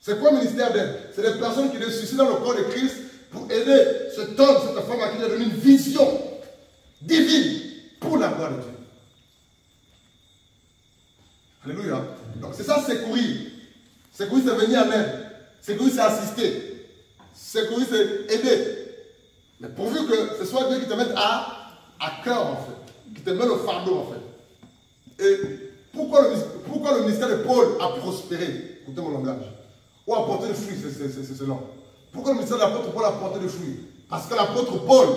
C'est quoi le ministère d'aide? C'est des personnes qui le suscitent dans le corps de Christ pour aider cet homme, cette femme à qui il a donné une vision divine pour la gloire de Dieu. Alléluia. Donc c'est ça, secourir. Secourir, c'est venir en aide. Secourir, c'est assister. Secourir, c'est aider. Mais pourvu que ce soit Dieu qui te mette à cœur, en fait. Qui te met le fardeau, en fait. Et pourquoi le ministère de Paul a prospéré? Écoutez mon langage. Ou a porté des fruits, c'est cela. Pourquoi le ministère de l'apôtre Paul a porté des fruits? Parce que l'apôtre Paul,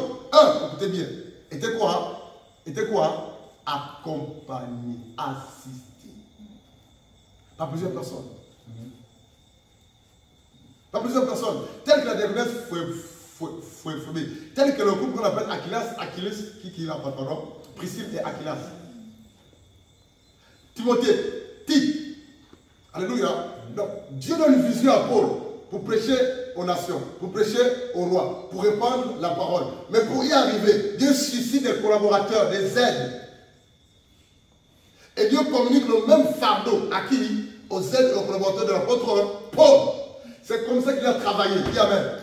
écoutez bien, était quoi? Était quoi? Accompagné, assisté. Par plusieurs personnes. Par plusieurs personnes. Telles que la dernière Phobé. Tel que le groupe qu'on appelle Achilles, qui l'a pas, pardon, Priscille et Aquilas. Timothée, Tite. Alléluia. Donc, Dieu donne une vision à Paul pour prêcher aux nations, pour prêcher aux rois, pour répandre la parole. Mais pour y arriver, Dieu suscite des collaborateurs, des aides. Et Dieu communique le même fardeau à qui? Aux aides et aux collaborateurs de l'apôtre Paul. C'est comme ça qu'il a travaillé. Dis Amen.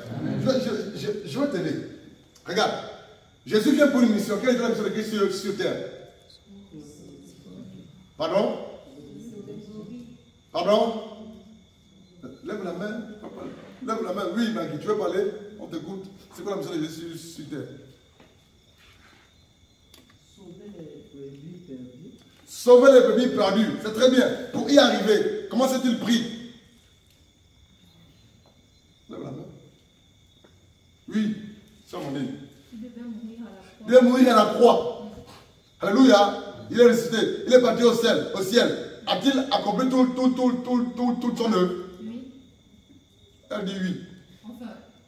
Je vais t'aider. Regarde. Jésus vient pour une mission. Quelle est la mission de Christ sur terre? Pardon? Pardon? Lève la main. Lève la main. Oui, Maggie, tu veux parler? On t'écoute. C'est quoi la mission de Jésus sur terre? Sauver les brebis perdus. Sauver les brebis perdus. C'est très bien. Pour y arriver, comment s'est-il pris? Lève la main. Oui, c'est mon nez. Il devait mourir à la croix. Il devait mourir à la croix. Alléluia. Il est ressuscité. Il est parti au ciel. A-t-il accompli tout son œuvre? Oui. Elle dit oui.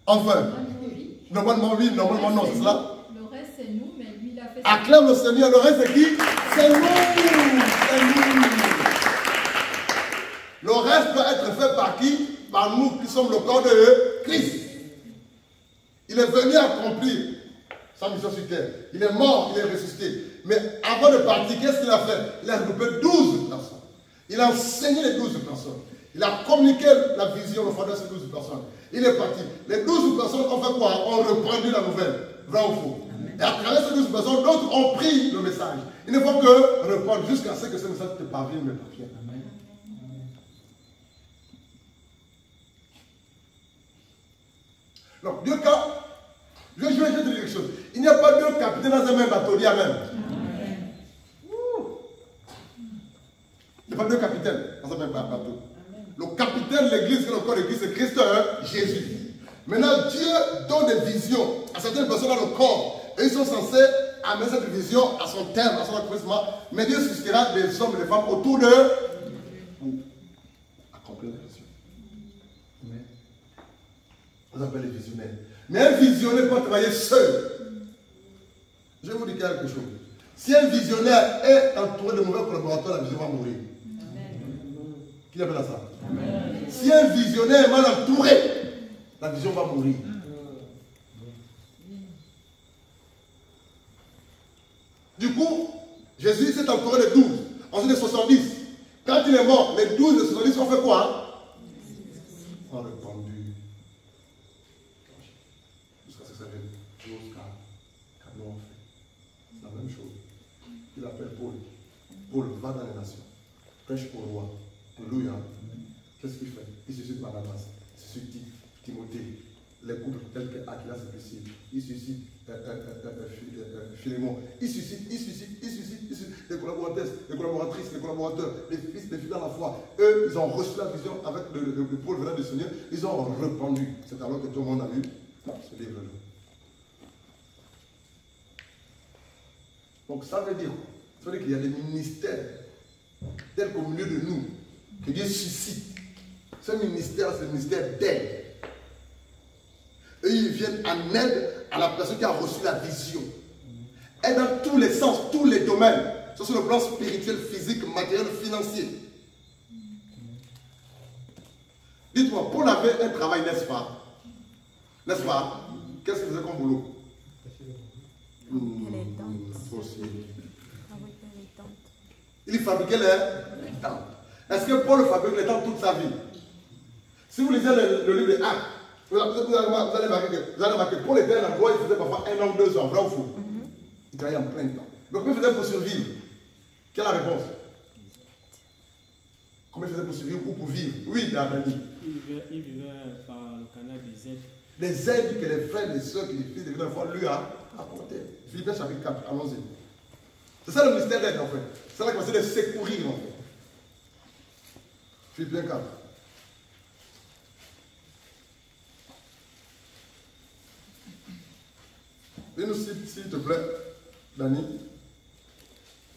Enfin. Normalement oui, normalement non, c'est cela? Le reste c'est nous, mais lui il a fait... Acclame le Seigneur. Le reste c'est qui? C'est nous. C'est nous. Le reste doit être fait par qui? Par nous qui sommes le corps de Christ. Il est venu accomplir sa mission sur terre. Il est mort, il est ressuscité. Mais avant de partir, qu'est-ce qu'il a fait? Il a regroupé 12 personnes. Il a enseigné les 12 personnes. Il a communiqué la vision, le fondement de ces 12 personnes. Il est parti. Les 12 personnes ont fait quoi? Ont repris la nouvelle. Vrai ou faux? Et à travers ces 12 personnes, d'autres ont pris le message. Il ne faut que reprendre jusqu'à ce que ce message te parvienne, mes papiers. Donc, Dieu, quand. Je vais te dire quelque chose. Il n'y a pas deux capitaines dans un même bateau. Dis Amen. Il n'y a pas deux capitaines dans un même bateau. Le capitaine de l'église, c'est le corps de l'église, c'est Christ, Jésus. Maintenant, Dieu donne des visions à certaines personnes dans le corps. Et ils sont censés amener cette vision à son terme, à son accomplissement. Mais Dieu suscitera des hommes et des femmes autour de vous. Accomplir la vision. On appelle les visionnaires. Mais un visionnaire peut travailler seul. Je vais vous dire quelque chose. Si un visionnaire est entouré de mauvais collaborateurs, la vision va mourir. Qui appelle ça? Amen. Si un visionnaire est mal entouré, la vision va mourir. Du coup, Jésus s'est entouré de 12, ensuite de 70. Quand il est mort, les 12 et 70 ont fait quoi? Ils ont répandu. Jusqu'à ce que ça vienne. C'est la même chose. Il appelle Paul. Paul va dans les nations. Prêche au roi. Alléluia. Qu'est-ce qu'il fait? Il suscite Barnabas. Il suscite Timothée. Les couples tels que Aquila et Priscille. Il suscite Philémon. Il suscite les collaborateurs, les collaboratrices, les collaborateurs, les fils, les filles dans la foi. Eux, ils ont reçu la vision avec le Paul venant du Seigneur. Ils ont répandu. C'est alors que tout le monde a vu ce livre-là. Donc ça veut dire qu'il y a des ministères tels qu'au milieu de nous, que Dieu suscite. Ce ministère, c'est le ministère d'aide. Et ils viennent en aide à la personne qui a reçu la vision. Et dans tous les sens, tous les domaines, soit sur le plan spirituel, physique, matériel, financier. Dites-moi, Paul avait un travail, n'est-ce pas? N'est-ce pas? Qu'est-ce qu'il faisait comme boulot? Il fabriquait les tentes. Est-ce que Paul fabrique les tentes toute sa vie? Si vous lisez le livre des Actes, vous allez remarquer que Paul était un endroit, il faisait parfois 1 an ou 2 ans, vrai ou faux? Il travaillait en plein temps. Donc, comment il faisait pour survivre? Quelle est la réponse? Comment il faisait pour survivre ou pour vivre? Oui, Dani. Il vivait par le canal des aides. Les aides que les frères, les soeurs, que les fils de la foi lui a apportées. Philippiens chapitre 4, allons-y. C'est ça le mystère d'aide en fait. C'est la capacité de secourir en fait. Philippiens 4. Dis-nous s'il te plaît, Dani,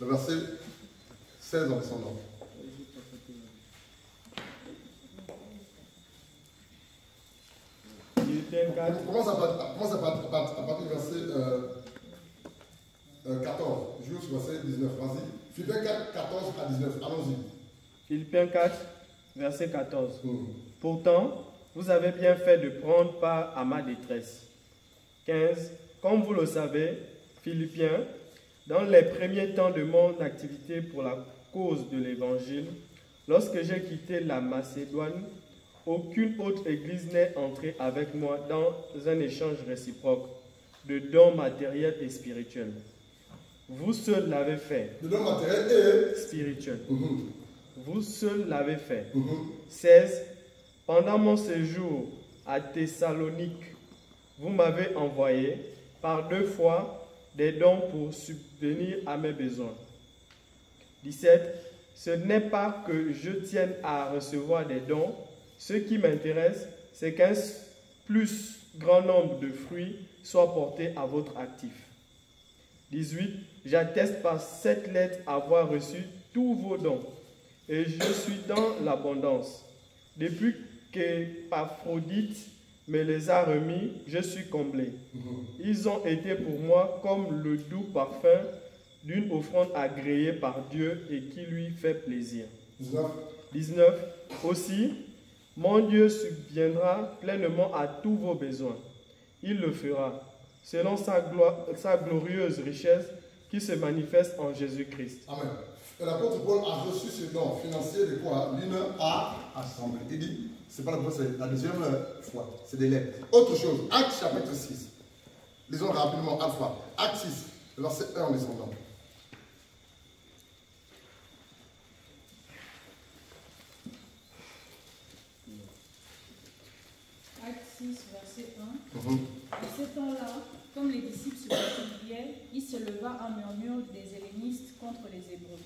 le verset 16 en descendant. Commence à partir du verset 14. Jusqu'au verset 19. Vas-y. Philippiens 4, 14 à 19. Allons-y. Philippiens 4, verset 14. Pourtant, vous avez bien fait de prendre part à ma détresse. 15. Comme vous le savez, Philippiens, dans les premiers temps de mon activité pour la cause de l'Évangile, lorsque j'ai quitté la Macédoine, aucune autre église n'est entrée avec moi dans un échange réciproque de dons matériels et spirituels. Vous seul l'avez fait. De dons matériels et spirituels. Vous seul l'avez fait. 16. Pendant mon séjour à Thessalonique, vous m'avez envoyé par 2 fois des dons pour subvenir à mes besoins. 17. Ce n'est pas que je tienne à recevoir des dons. Ce qui m'intéresse, c'est qu'un plus grand nombre de fruits soit porté à votre actif. 18. J'atteste par cette lettre avoir reçu tous vos dons, et je suis dans l'abondance. Depuis qu'Épaphrodite me les a remis, je suis comblé. Ils ont été pour moi comme le doux parfum d'une offrande agréée par Dieu et qui lui fait plaisir. 19. Aussi, mon Dieu subviendra pleinement à tous vos besoins. Il le fera, selon sa glorieuse richesse qui se manifeste en Jésus-Christ. Amen. Et l'apôtre Paul a reçu ce don financier de quoi? D'une assemblée. Il dit, c'est pas la première, c'est la deuxième fois. C'est des lettres. Autre chose, Actes chapitre 6. Lisons rapidement Alpha. Actes 6, verset 1 en descendant. Acte 6, 6, verset 1. En ce temps-là, comme les disciples se multipliaient, il se leva un murmure des hellénistes contre les Hébreux,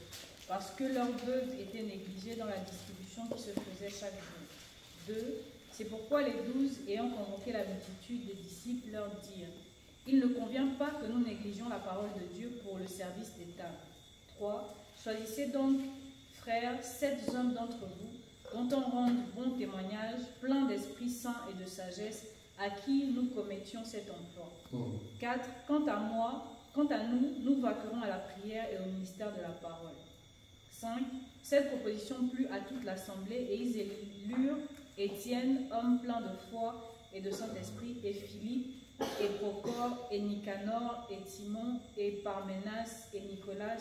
parce que leurs veuves étaient négligées dans la distribution qui se faisait chaque jour. 2. C'est pourquoi les 12, ayant convoqué la multitude des disciples, leur dirent: il ne convient pas que nous négligions la parole de Dieu pour le service des tables. 3. Choisissez donc, frères, 7 hommes d'entre vous, dont on rende bon témoignage, pleins d'Esprit Saint et de sagesse, à qui nous commettions cet emploi. 4. Quant à nous, nous vaquerons à la prière et au ministère de la parole. 5. Cette proposition plut à toute l'assemblée, et ils élurent Étienne, homme plein de foi et de Saint-Esprit, et Philippe, et Procor, et Nicanor, et Timon, et Parménas, et Nicolas,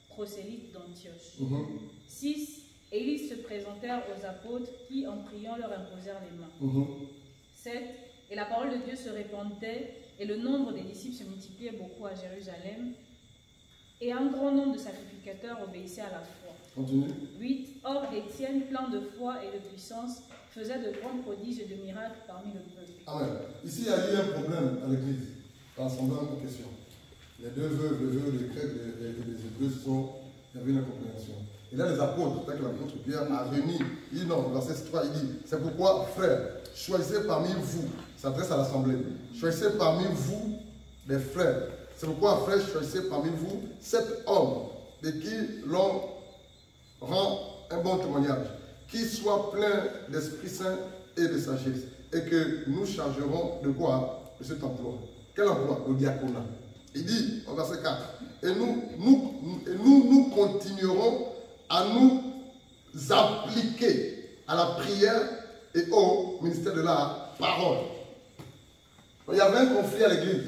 prosélytes d'Antioche. 6. Et ils se présentèrent aux apôtres qui, en priant, leur imposèrent les mains. 7. Et la parole de Dieu se répandait, et le nombre des disciples se multipliait beaucoup à Jérusalem, et un grand nombre de sacrificateurs obéissaient à la foi. Continue. 8. Or, Étienne, plein de foi et de puissance, faisait de grands prodiges et de miracles parmi le peuple. Amen. Ici, il y a eu un problème à l'église, rassemblant une question. Les deux veuves, les Grecs et les Hébreux, il y avait une incompréhension. Et là, les apôtres, tel que l'apôtre Pierre a réuni, il dit non, verset 3, il dit: c'est pourquoi, frères, choisissez parmi vous, il s'adresse à l'assemblée, choisissez parmi vous des frères. C'est pourquoi, frères, choisissez parmi vous 7 hommes de qui l'on rend un bon témoignage, qui soient pleins d'Esprit Saint et de sagesse, et que nous chargerons de quoi? De cet emploi. Quel emploi? Le diaconat. Il dit au verset 4, et nous continuerons à nous appliquer à la prière et au ministère de la parole. Il y avait un conflit à l'église.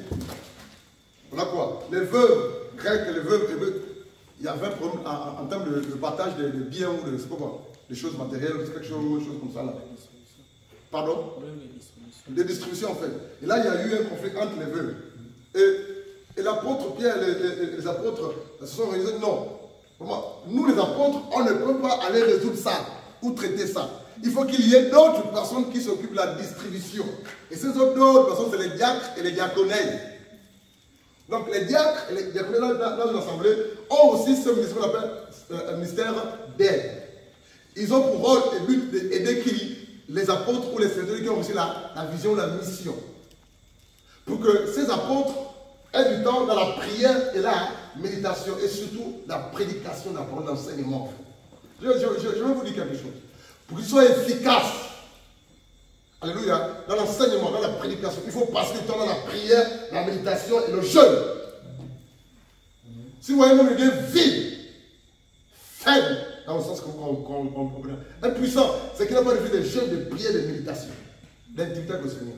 Voilà quoi. Les veuves grecques et les veuves hébreux, il y avait un problème en termes de partage des biens ou des choses matérielles, quelque chose comme ça là. Pardon? Des distributions en fait. Et là, il y a eu un conflit entre les veuves. Et l'apôtre Pierre et les apôtres se sont réunis. Non. Nous les apôtres, on ne peut pas aller résoudre ça ou traiter ça. Il faut qu'il y ait d'autres personnes qui s'occupent de la distribution. Et ces autres personnes, c'est les diacres et les diaconèses. Donc les diacres et les diaconèses dans une assemblée ont aussi ce ministère qu'on appelle un ministère d'aide. Ils ont pour rôle et but d'aider qui? Les apôtres ou les serviteurs qui ont aussi la vision, la mission. Pour que ces apôtres aient du temps dans la prière et la méditation et surtout la prédication de la parole, l'enseignement. Je vais vous dire quelque chose. Pour qu'ils soient efficaces, alléluia, dans l'enseignement, dans la prédication, il faut passer du temps dans la prière, la méditation et le jeûne. Si vous voyez même des vides, faibles, dans le sens qu'on comprend, impuissant, c'est qu'il n'a pas de vie de jeûne, de prière, de méditation, d'intimité avec le Seigneur.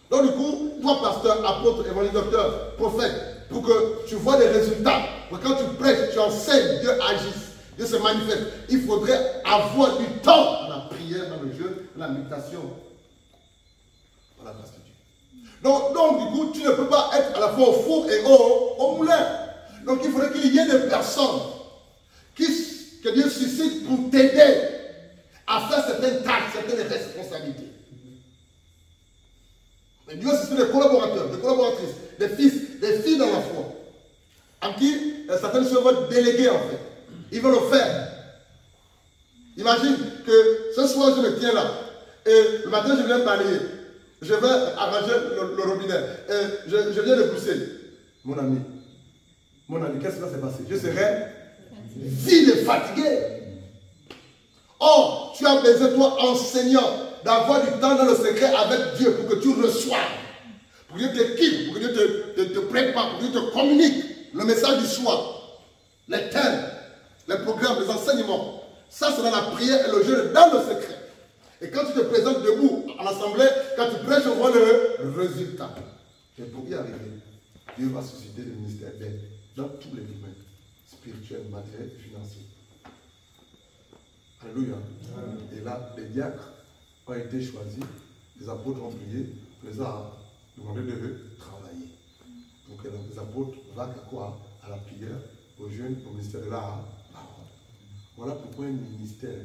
Donc du coup, toi, pasteur, apôtre, évangéliste, docteur, prophète, pour que tu vois des résultats, pour que quand tu prêches, tu enseignes, Dieu agisse, Dieu se manifeste, il faudrait avoir du temps dans la prière, dans le jeûne, dans la méditation, dans la grâce de Dieu. Donc du coup, tu ne peux pas être à la fois au four et au moulin. Donc il faudrait qu'il y ait des personnes que Dieu suscite pour t'aider à faire certaines tâches, certaines responsabilités. Mais Dieu suscite des collaborateurs, des collaboratrices, des fils, des filles dans la foi, en qui certaines choses vont déléguer en fait. Ils vont le faire. Imagine que ce soir je me tiens là, et le matin je viens balayer, je vais arranger le robinet, et je viens de pousser. Mon ami, qu'est-ce qui va se passer? Je serai vide et fatigué. Or, tu as besoin, toi, enseignant, d'avoir du temps dans le secret avec Dieu pour que tu reçoives, pour que Dieu t'équipe, pour que Dieu te prépare, pour que Dieu te communique le message du soir, les thèmes, les programmes, les enseignements. Ça, c'est dans la prière et le jeûne, dans le secret. Et quand tu te présentes debout à l'assemblée, quand tu prêches, on voit le résultat. Et pour y arriver, Dieu va susciter le ministère d'aide dans tous les domaines, spirituels, matériels et financiers. Alléluia. Et là, les diacres ont été choisis, les apôtres ont prié, les a demandé de travailler. Donc les apôtres vaquent à quoi? À la prière, au jeûne, au ministère de la parole. Voilà pourquoi un ministère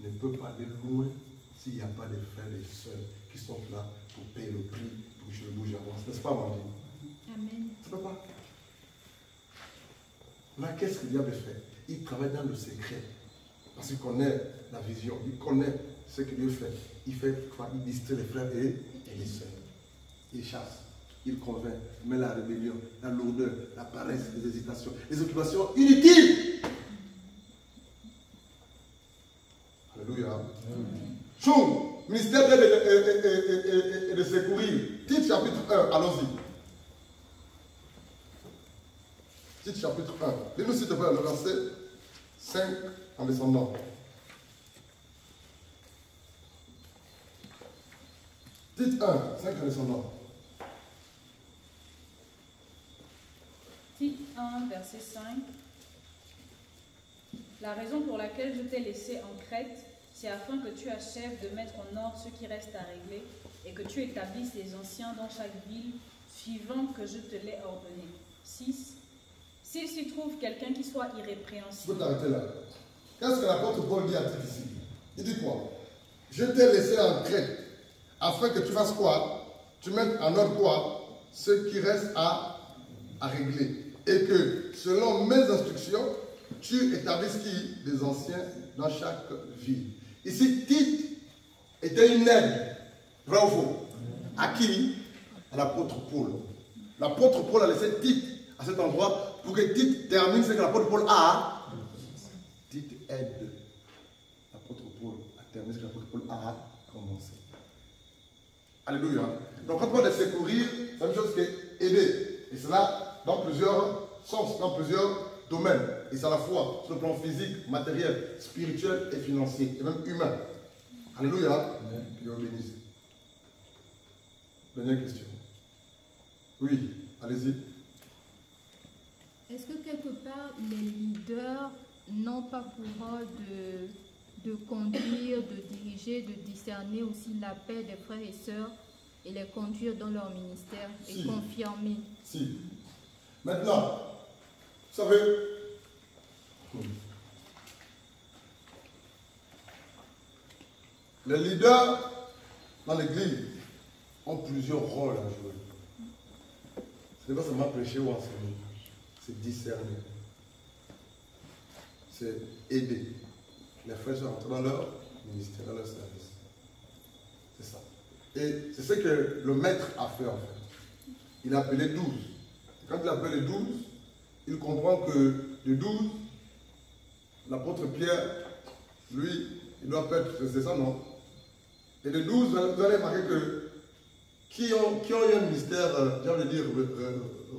ne peut pas aller loin s'il n'y a pas des frères et des sœurs qui qui sont là pour payer le prix, pour que je le bouge et avance. N'est-ce pas, Mandy? Amen. Ça ne peut pas. Là, qu'est-ce que le diable fait? Il travaille dans le secret. Parce qu'il connaît la vision, il connaît ce que Dieu fait. Il fait quoi? Il distrait les frères et les sœurs. Il chasse, il convainc, il met la rébellion, la lourdeur, la paresse, les hésitations, les occupations inutiles. Alléluia. Chou, ministère d'aide et de secourir. Titre chapitre 1, allons-y. Titre chapitre 1. Dis-nous s'il te plaît le verset 5 en descendant. Titre 1, 5 en descendant. Titre 1, verset 5. La raison pour laquelle je t'ai laissé en Crète, c'est afin que tu achèves de mettre en ordre ce qui reste à régler et que tu établisses les anciens dans chaque ville, suivant que je te l'ai ordonné. 6. S'il s'y trouve quelqu'un qui soit irrépréhensible. Je peux t'arrêter là. Qu'est-ce que l'apôtre Paul dit à Tite ici? Il dit quoi? Je t'ai laissé en Crète, afin que tu fasses quoi? Tu mettes en ordre quoi? Ce qui reste à régler. Et que, selon mes instructions, tu établisses qui? Les anciens dans chaque ville. Ici, Tite était une aide. Vrai ou faux? À qui? À l'apôtre Paul. L'apôtre Paul a laissé Tite à cet endroit pour que Tite termine ce que l'apôtre Paul a. Tite aide l'apôtre Paul à terminer ce que l'apôtre Paul a commencé. Alléluia. Donc quand on parle de secourir, c'est la même chose qu'aider. Et cela dans plusieurs sens, dans plusieurs domaines. Et c'est à la fois sur le plan physique, matériel, spirituel et financier, et même humain. Alléluia. Que Dieu bénisse. Dernière question. Oui, allez-y. Est-ce que quelque part les leaders n'ont pas pour rôle de conduire, de diriger, de discerner aussi la paix des frères et sœurs et les conduire dans leur ministère et confirmer? Si. Maintenant, vous savez, les leaders dans l'église ont plusieurs rôles à jouer. Ce n'est pas seulement prêcher ou enseigner, c'est discerner, c'est aider. Les frères sont rentrés dans leur ministère, dans leur service. C'est ça. Et c'est ce que le maître a fait en fait. Il a appelé 12. Quand il appelle les 12, il comprend que les 12, l'apôtre Pierre, lui, il doit être, c'est ça non? Et les 12, vous allez remarquer que qui ont eu un ministère, j'ai envie de dire,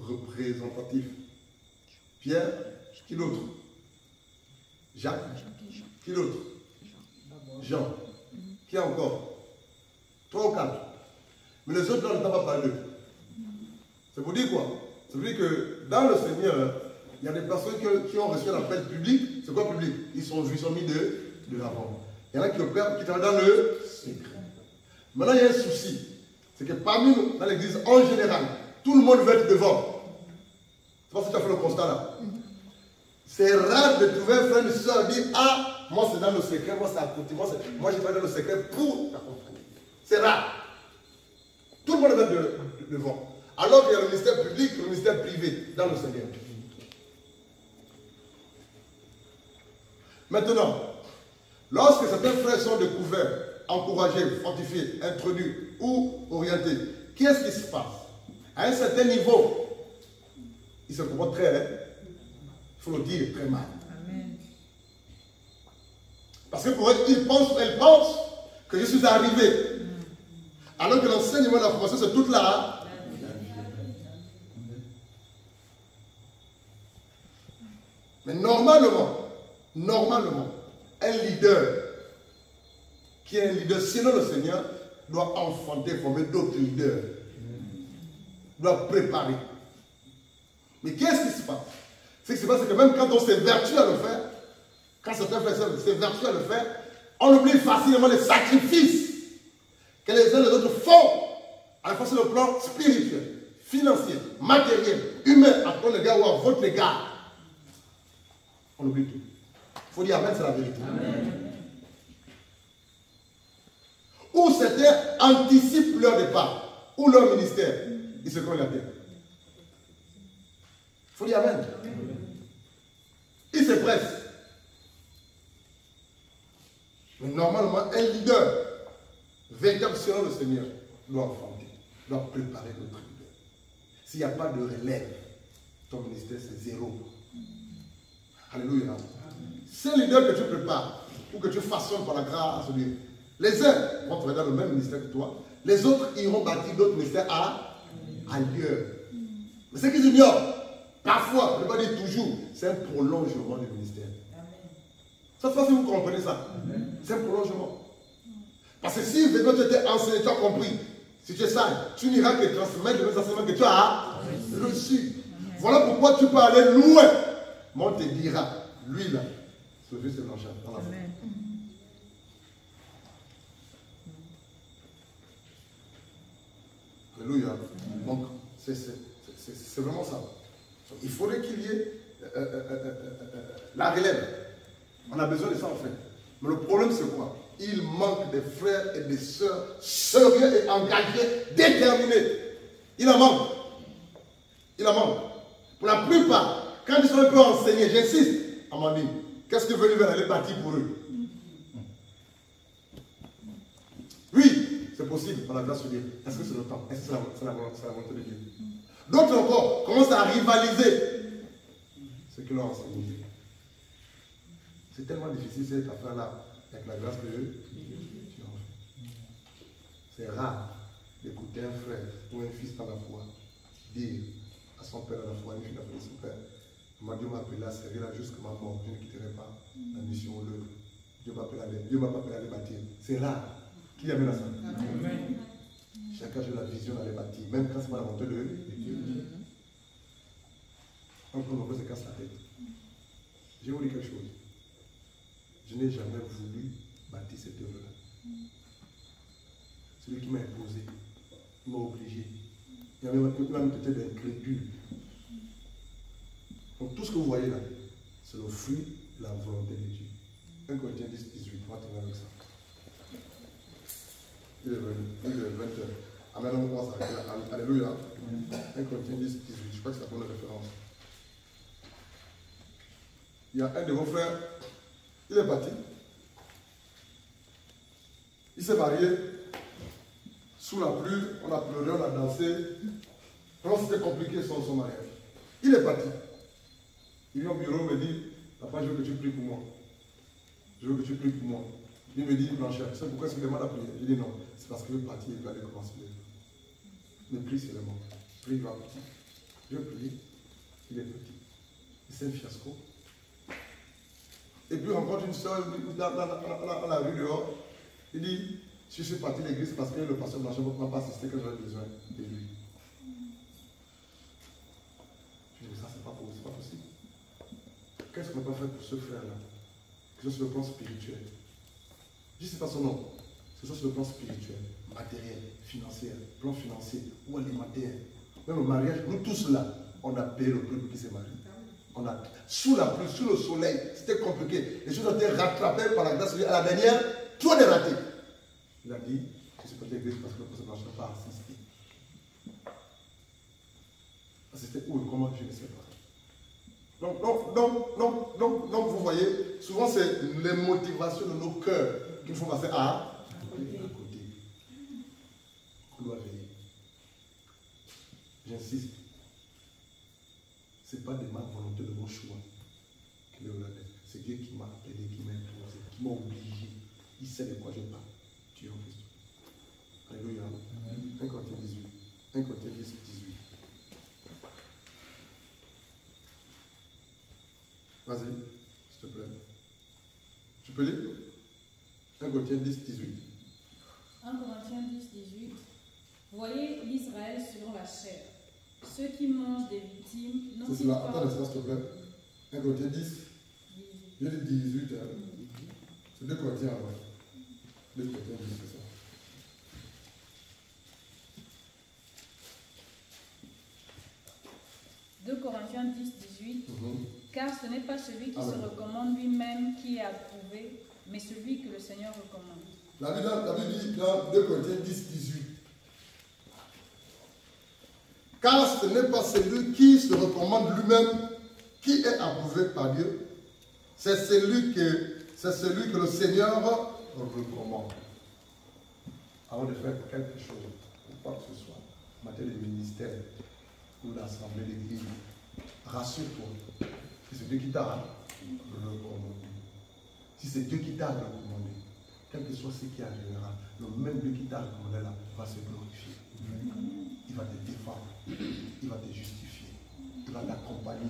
représentatif. Pierre, qui d'autre? Jacques, qui d'autre? Jean, qui encore? 3 ou 4. Mais les autres, là, on ne t'a pas parlé d'eux. C'est pour dire quoi? C'est pour dire que dans le Seigneur, il y a des personnes qui ont reçu l'appel public. C'est quoi public? Ils sont mis de l'avant. Il y en a qui opèrent, qui travaillent dans le secret. Maintenant, il y a un souci. C'est que parmi nous, dans l'église, en général, tout le monde veut être devant. C'est pas si tu as fait le constat là. C'est rare de trouver un frère et une soeur dire: ah, moi c'est dans le secret, moi c'est à côté, moi je travaille dans le secret pour t'accompagner. C'est rare. Tout le monde veut être devant. Alors qu'il y a le ministère public et le ministère privé dans le Seigneur. Maintenant, lorsque certains frères sont découverts, encouragés, fortifiés, introduits ou orientés, qu'est-ce qui se passe? À un certain niveau, ils se comportent très, il faut le dire, très mal. Amen. Parce que pour eux, elles pensent que je suis arrivé. Alors que l'enseignement de la formation, c'est toute là. Mais normalement, un leader qui est un leader, sinon le Seigneur, doit enfanter, former d'autres leaders. Doit préparer. Mais qu'est-ce qui se passe? Ce qui se passe, c'est que même quand on s'évertue à le faire, quand certains frères s'évertuent à le faire, on oublie facilement les sacrifices que les uns et les autres font, à la fois sur le plan spirituel, financier, matériel, humain, à ton égard ou à votre égard. On oublie tout. Il faut dire amen, c'est la vérité. Amen. où certains anticipent leur départ ou leur ministère, ils se cognent la tête. Il faut dire Amen. Ils se pressent. Mais normalement, un leader véritable selon le Seigneur doit affronter, doit préparer notre leader. S'il n'y a pas de relève, ton ministère c'est zéro. Alléluia. C'est le leader que tu prépares ou que tu façonnes par la grâce de Dieu. Les uns vont travailler dans le même ministère que toi, les autres iront bâtir d'autres ministères ailleurs. Mais ce qu'ils ignorent, parfois, ne pas dire toujours, c'est un prolongement du ministère. Ça, si vous comprenez ça, c'est un prolongement. Parce que si maintenant tu étais enseigné, tu as compris, si tu es sage, tu n'iras que transmettre les enseignements que tu as reçus. Voilà pourquoi tu peux aller loin. Mais on te dira, lui là, c'est juste Blanchard. Alléluia. Donc, c'est vraiment ça. Il faudrait qu'il y ait la relève. On a besoin de ça en fait. Mais le problème c'est quoi? Il manque des frères et des sœurs sérieux et engagés, déterminés. Il en manque. Il en manque. Pour la plupart, quand ils sont un peu enseignés, j'insiste, Amandine, qu'est-ce que veulent aller bâtir pour eux? Oui, c'est possible par la grâce de Dieu. Est-ce que c'est le temps? Est-ce que c'est la volonté de Dieu? D'autres encore commencent à rivaliser ce qu'ils leur enseignent. C'est tellement difficile cette affaire-là, avec la grâce de Dieu. C'est rare d'écouter un frère ou un fils dans la foi dire à son père dans la foi, une fille appelée son père, Dieu m'a appelé à servir là jusqu'à ma mort, je ne quitterai pas la mission ou l'œuvre. Dieu m'a appelé à les bâtir. C'est rare. Qui amène à ça? Amen. Chacun a la vision d'aller bâtir, même quand ce n'est pas la volonté de Dieu. Donc on se casse la tête. Je vais vous dire quelque chose. Je n'ai jamais voulu bâtir cette œuvre-là. Celui qui m'a imposé, il m'a obligé. Il m'a même peut-être d'incrédule. Donc tout ce que vous voyez là, c'est le fruit de la volonté de Dieu. 1 Corinthiens 10, 18, on va terminer avec ça. Il est 20h. Amen, on va s'arrêter là. Alléluia. 1 Corinthiens 10, 18, je crois que c'est la bonne référence. Il y a un de vos frères, il est bâti. Il s'est marié. Sous la pluie, on a pleuré, on a dansé. Alors c'était compliqué son mariage. Il est parti. Il vient au bureau, me dit, papa, je veux que tu pries pour moi. Je veux que tu pries pour moi. Il me dit, Blanchard, tu sais pourquoi est-ce qu'il demande à prier? Je dis non, c'est parce qu'il veut partir, il veut aller commencer. Mais prie seulement. Prie, il va partir. Je prie, il est petit. C'est un fiasco. Et puis on rencontre une soeur dans la rue dehors. Il dit, si je suis parti de l'église parce que le pasteur Blanchard ne m'a pas assisté quand j'avais besoin de lui. Je dis, ça c'est pas possible. Qu'est-ce qu'on peut faire pour ce frère-là? Que ce soit sur le plan spirituel. Je ne sais pas son nom. Que ce soit sur le plan spirituel, matériel, financier, plan financier ou alimentaire. Même au mariage, nous tous là, on a payé le prix qui s'est marié. On a, sous la pluie, sous le soleil, c'était compliqué. Les choses ont été rattrapées par la grâce de Dieu. À la dernière, tout est raté. Il a dit, je ne suis pas l'église parce que le pasteur ne pas assisté. Assister où et comment, je ne sais pas. Donc, vous voyez, souvent c'est les motivations de nos cœurs qu'il faut passer à côté. On doit veiller. J'insiste. Ce n'est pas de ma volonté, de mon choix. C'est Dieu qui m'a appelé, qui m'a imposé, qui m'a obligé. Il sait de quoi je parle. Dieu en Christ. Alléluia. 1 Corinthiens 18. 1 Corinthiens 18. Vas-y, s'il te plaît. Tu peux lire? 1 Corinthiens 10, 18. 1 Corinthiens 10, 18. Voyez l'Israël selon la chair. Ceux qui mangent des victimes n'ont-ils pas... Attends, s'il te plaît. 1 Corinthiens 10. Je dis 18. Hein. C'est 2 Corinthiens avant. 2 Corinthiens 10, c'est ça. Corinthiens 10, 18. Car ce n'est pas celui qui se recommande lui-même qui est approuvé, mais celui que le Seigneur recommande. La Bible dit dans 2 Corinthiens 10, 18. Car ce n'est pas celui qui se recommande lui-même qui est approuvé par Dieu. C'est celui que le Seigneur recommande. Avant de faire quelque chose, ou quoi que ce soit, en matière de ministère ou l'assemblée d'église, rassure-toi que c'est Dieu qui t'a recommandé. Si c'est Dieu qui t'a recommandé, quel que soit ce qui arrivera, le même Dieu qui t'a recommandé là va se glorifier. Il va te défendre, il va te justifier, il va t'accompagner,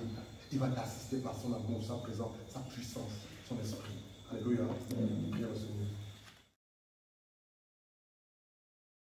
il va t'assister par son amour, sa présence, sa puissance, son esprit. Alléluia. Prions au Seigneur.